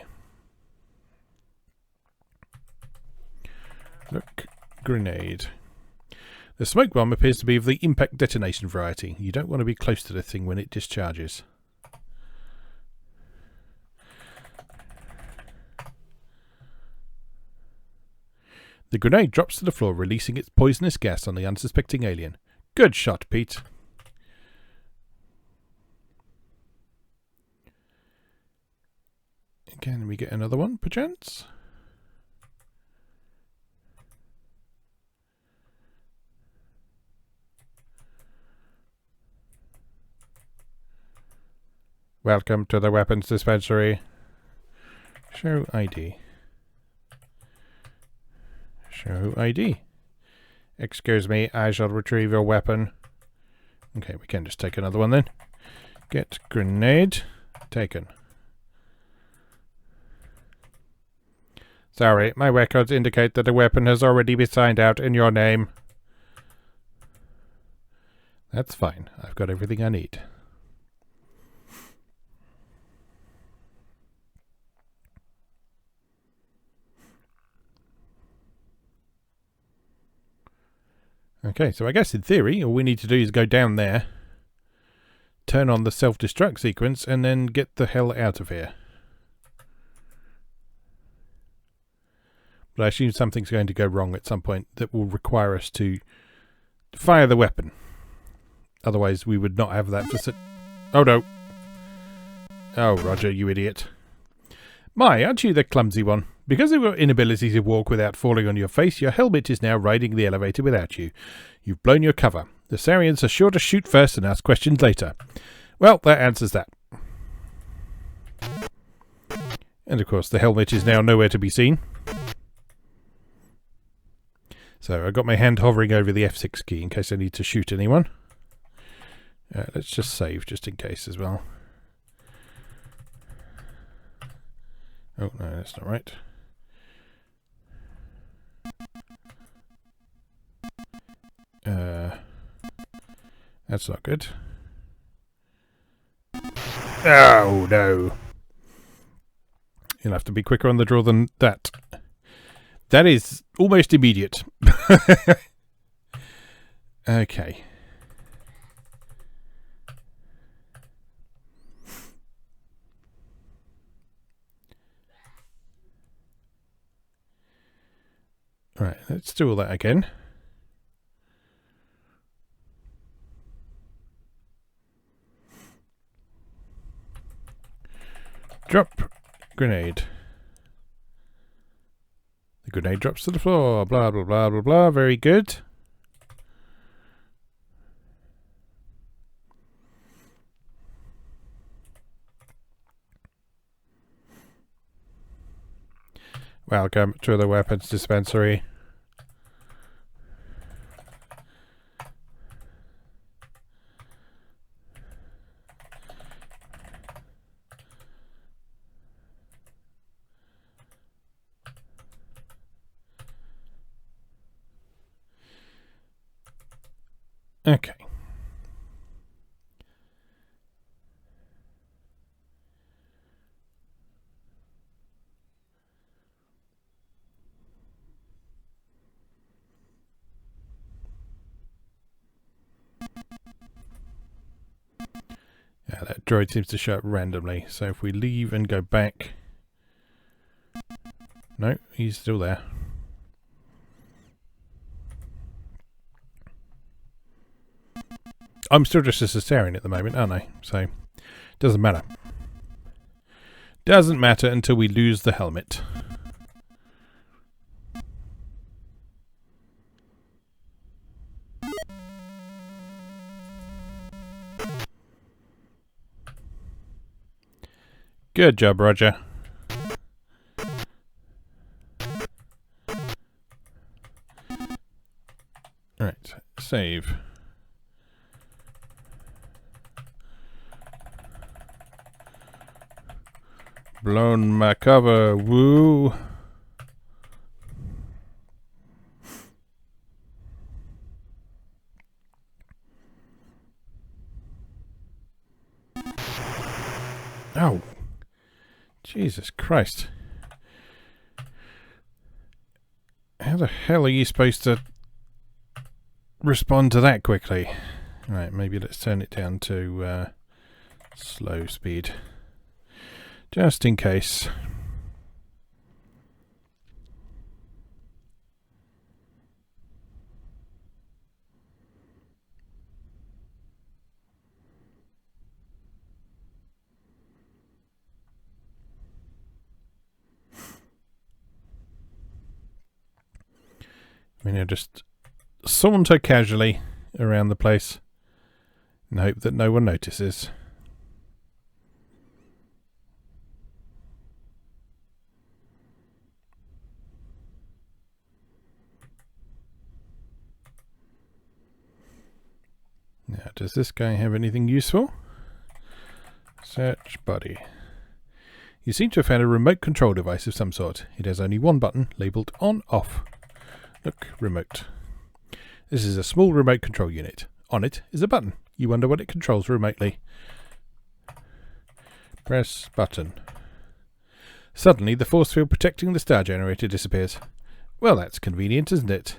Look, grenade. The smoke bomb appears to be of the impact detonation variety. You don't want to be close to the thing when it discharges. The grenade drops to the floor, releasing its poisonous gas on the unsuspecting alien. Good shot, Pete. Can we get another one, perchance? Welcome to the weapons dispensary. Show ID. Show ID. Excuse me, I shall retrieve your weapon. Okay, we can just take another one then. Get grenade. Taken. Sorry, my records indicate that the weapon has already been signed out in your name. That's fine. I've got everything I need. Okay, so I guess in theory, all we need to do is go down there, turn on the self-destruct sequence, and then get the hell out of here. But I assume something's going to go wrong at some point that will require us to fire the weapon. Otherwise, we would not have that Oh, no. Oh, Roger, you idiot. My, aren't you the clumsy one? Because of your inability to walk without falling on your face, your helmet is now riding the elevator without you. You've blown your cover. The Sariens are sure to shoot first and ask questions later. Well, that answers that. And of course the helmet is now nowhere to be seen. So I got my hand hovering over the F6 key in case I need to shoot anyone. Let's just save just in case as well. Oh no, that's not right. That's not good. Oh no. You'll have to be quicker on the draw than that. That is almost immediate. Okay. Right, let's do all that again. Drop grenade. The grenade drops to the floor. Blah, blah, blah, blah, blah. Very good. Welcome to the weapons dispensary. Okay. Yeah, that droid seems to show up randomly. So if we leave and go back... No, he's still there. I'm still just a Sarien at the moment, aren't I? So, doesn't matter. Doesn't matter until we lose the helmet. Good job, Roger. Right, save. Blown my cover, woo. Oh, Jesus Christ. How the hell are you supposed to respond to that quickly? Right, maybe let's turn it down to slow speed. Just in case. I mean, I just saunter casually around the place and hope that no one notices. Now, does this guy have anything useful? Search body. You seem to have found a remote control device of some sort. It has only one button, labelled on-off. Look, remote. This is a small remote control unit. On it is a button. You wonder what it controls remotely. Press button. Suddenly, the force field protecting the star generator disappears. Well, that's convenient, isn't it?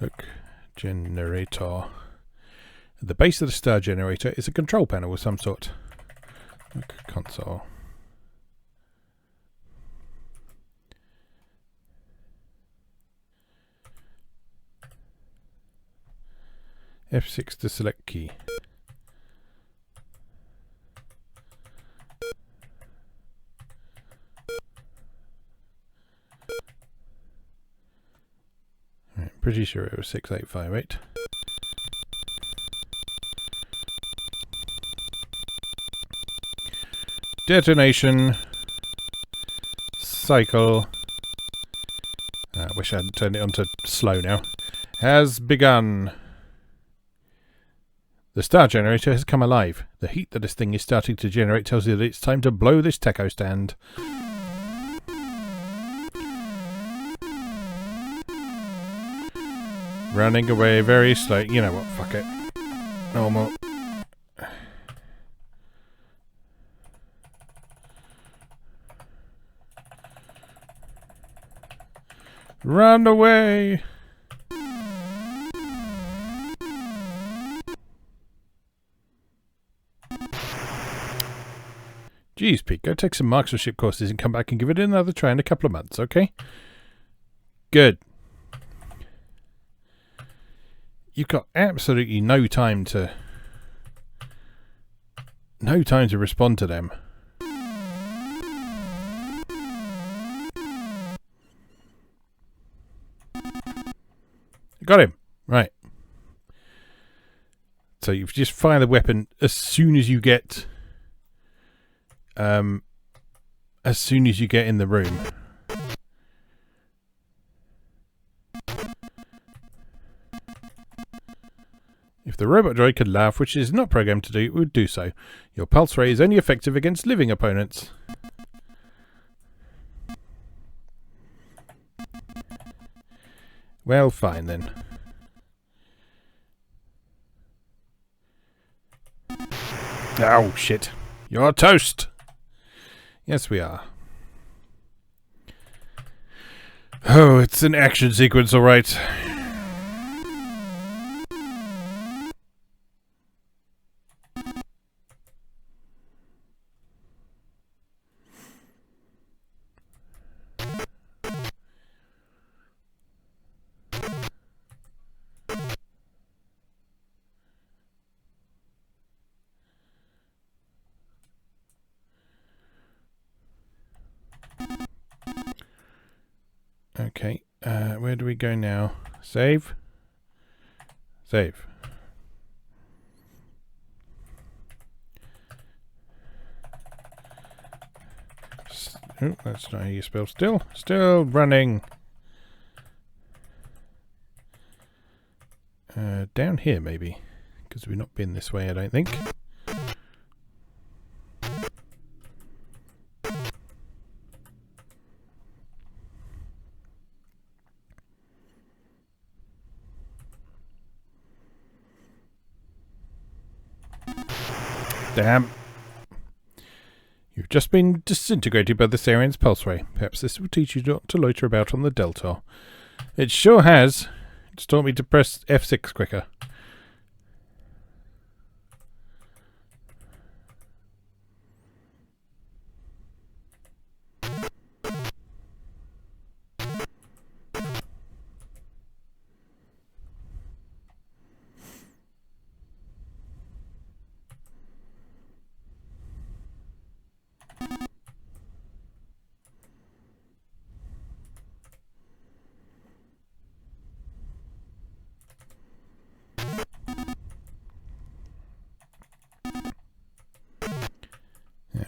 Look, generator. At the base of the star generator is a control panel of some sort. Look, console. F6 to select key. Right, pretty sure it was 6858. Detonation. Cycle. I wish I hadn't turned it on to slow now. Has begun. The star generator has come alive. The heat that this thing is starting to generate tells you that it's time to blow this techo stand. Running away very slowly. You know what, fuck it. Normal. Run away! Geez, Pete, go take some marksmanship courses and come back and give it another try in a couple of months, okay? Good. You've got absolutely no time to respond to them. Got him. Right. So you just fire the weapon as soon as you get in the room. If the robot droid could laugh, which it is not programmed to do, it would do so. Your pulse ray is only effective against living opponents. Well, fine then. Oh, shit. You're toast! Yes, we are. Oh, it's an action sequence, alright. Okay, where do we go now? Save? Save. Oh, that's not how you spell still. Still running. Down here maybe, because we've not been this way, I don't think. Damn. You've just been disintegrated by the Sarien's pulse ray. Perhaps this will teach you not to loiter about on the Deltor. It sure has. It's taught me to press F6 quicker.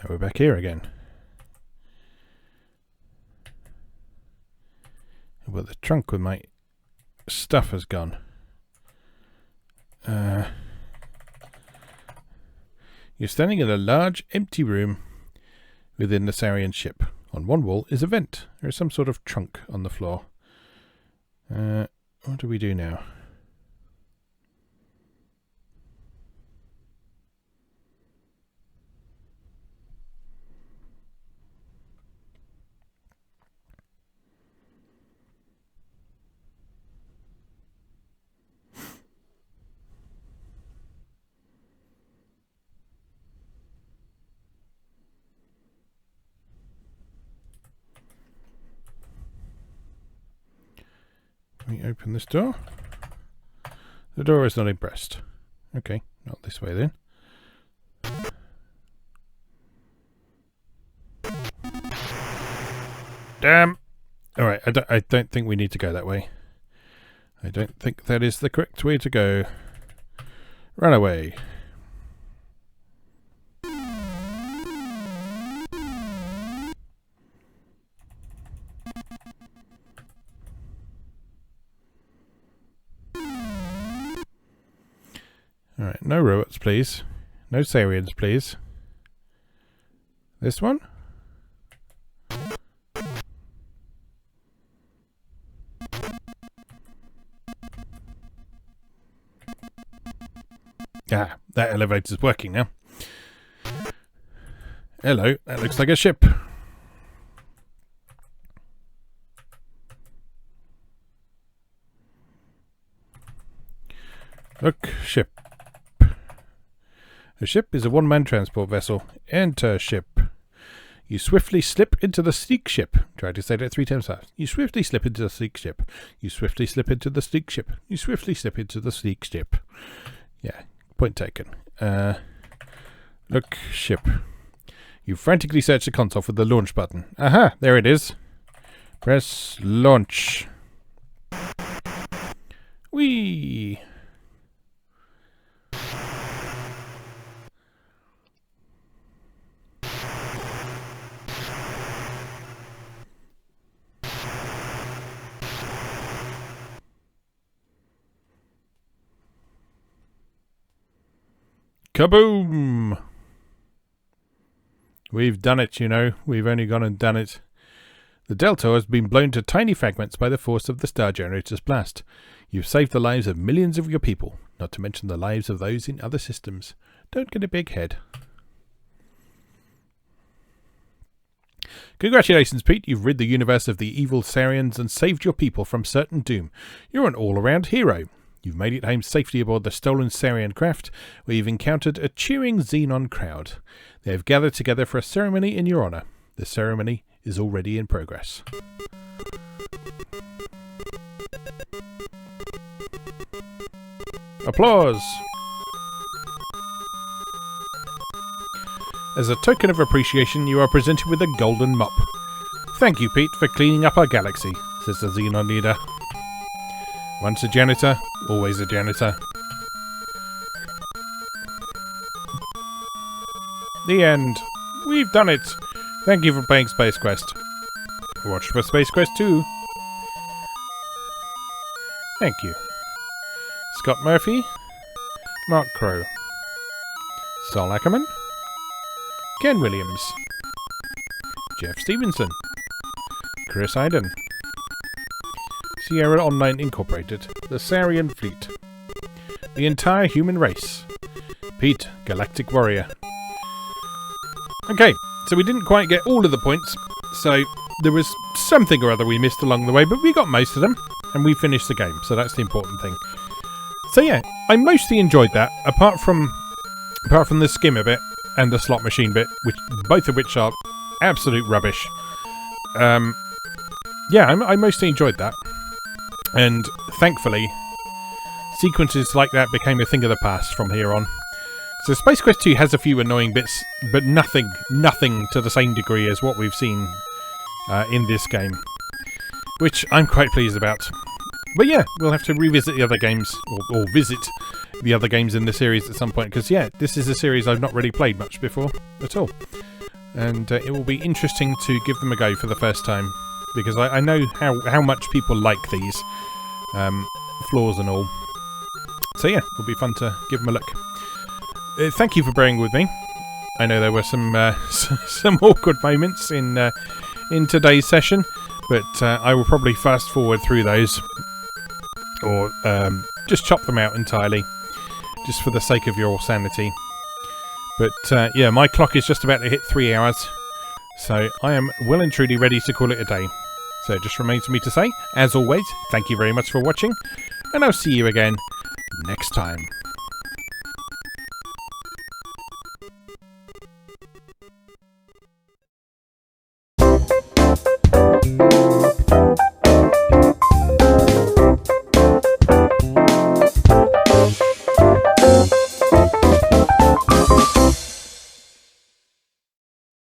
We're back here again. Well, the trunk with my stuff has gone. You're standing in a large, empty room within the Sarien ship. On one wall is a vent. There is some sort of trunk on the floor. What do we do now? We open this door. The door is not impressed. Okay, not this way then. Damn! Alright, I don't think we need to go that way. I don't think that is the correct way to go. Run away. Alright, no robots, please. No Sariens, please. This one? Ah, that elevator's working now. Hello, that looks like a ship. Look, ship. A ship is a one-man transport vessel. Enter ship. You swiftly slip into the sleek ship. Try to say that 3 times fast. You swiftly slip into the sleek ship. You swiftly slip into the sleek ship. You swiftly slip into the sleek ship. Yeah, point taken. Look, ship. You frantically search the console for the launch button. Aha, there it is. Press launch. Whee! Kaboom! We've done it, you know. We've only gone and done it. The Delta has been blown to tiny fragments by the force of the star generator's blast. You've saved the lives of millions of your people, not to mention the lives of those in other systems. Don't get a big head. Congratulations, Pete. You've rid the universe of the evil Sariens and saved your people from certain doom. You're an all-around hero. You've made it home safely aboard the stolen Sarien craft, where you've encountered a cheering Xenon crowd. They have gathered together for a ceremony in your honour. The ceremony is already in progress. Applause! As a token of appreciation, you are presented with a golden mop. Thank you, Pete, for cleaning up our galaxy, says the Xenon leader. Once a janitor, always a janitor. The end. We've done it. Thank you for playing Space Quest. Watch for Space Quest 2. Thank you. Scott Murphy. Mark Crowe. Sol Ackerman. Ken Williams. Jeff Stevenson. Chris Iden. Sierra Online Incorporated. The Sarien Fleet. The entire human race. Pete, Galactic Warrior. Okay, so we didn't quite get all of the points, so there was something or other we missed along the way, but we got most of them, and we finished the game, so that's the important thing. So yeah, I mostly enjoyed that, apart from the skim a bit and the slot machine bit, both of which are absolute rubbish. Yeah, I mostly enjoyed that. And thankfully, sequences like that became a thing of the past from here on. So Space Quest 2 has a few annoying bits, but nothing to the same degree as what we've seen in this game. Which I'm quite pleased about. But yeah, we'll have to revisit the other games, or visit the other games in the series at some point, because yeah, this is a series I've not really played much before at all. And it will be interesting to give them a go for the first time, because I know how much people like these, flaws and all. So yeah, it'll be fun to give them a look. Thank you for bearing with me. I know there were some some awkward moments in today's session, but I will probably fast forward through those, or just chop them out entirely, just for the sake of your sanity. But yeah, my clock is just about to hit 3 hours, so I am well and truly ready to call it a day. So it just remains for me to say, as always, thank you very much for watching, and I'll see you again next time.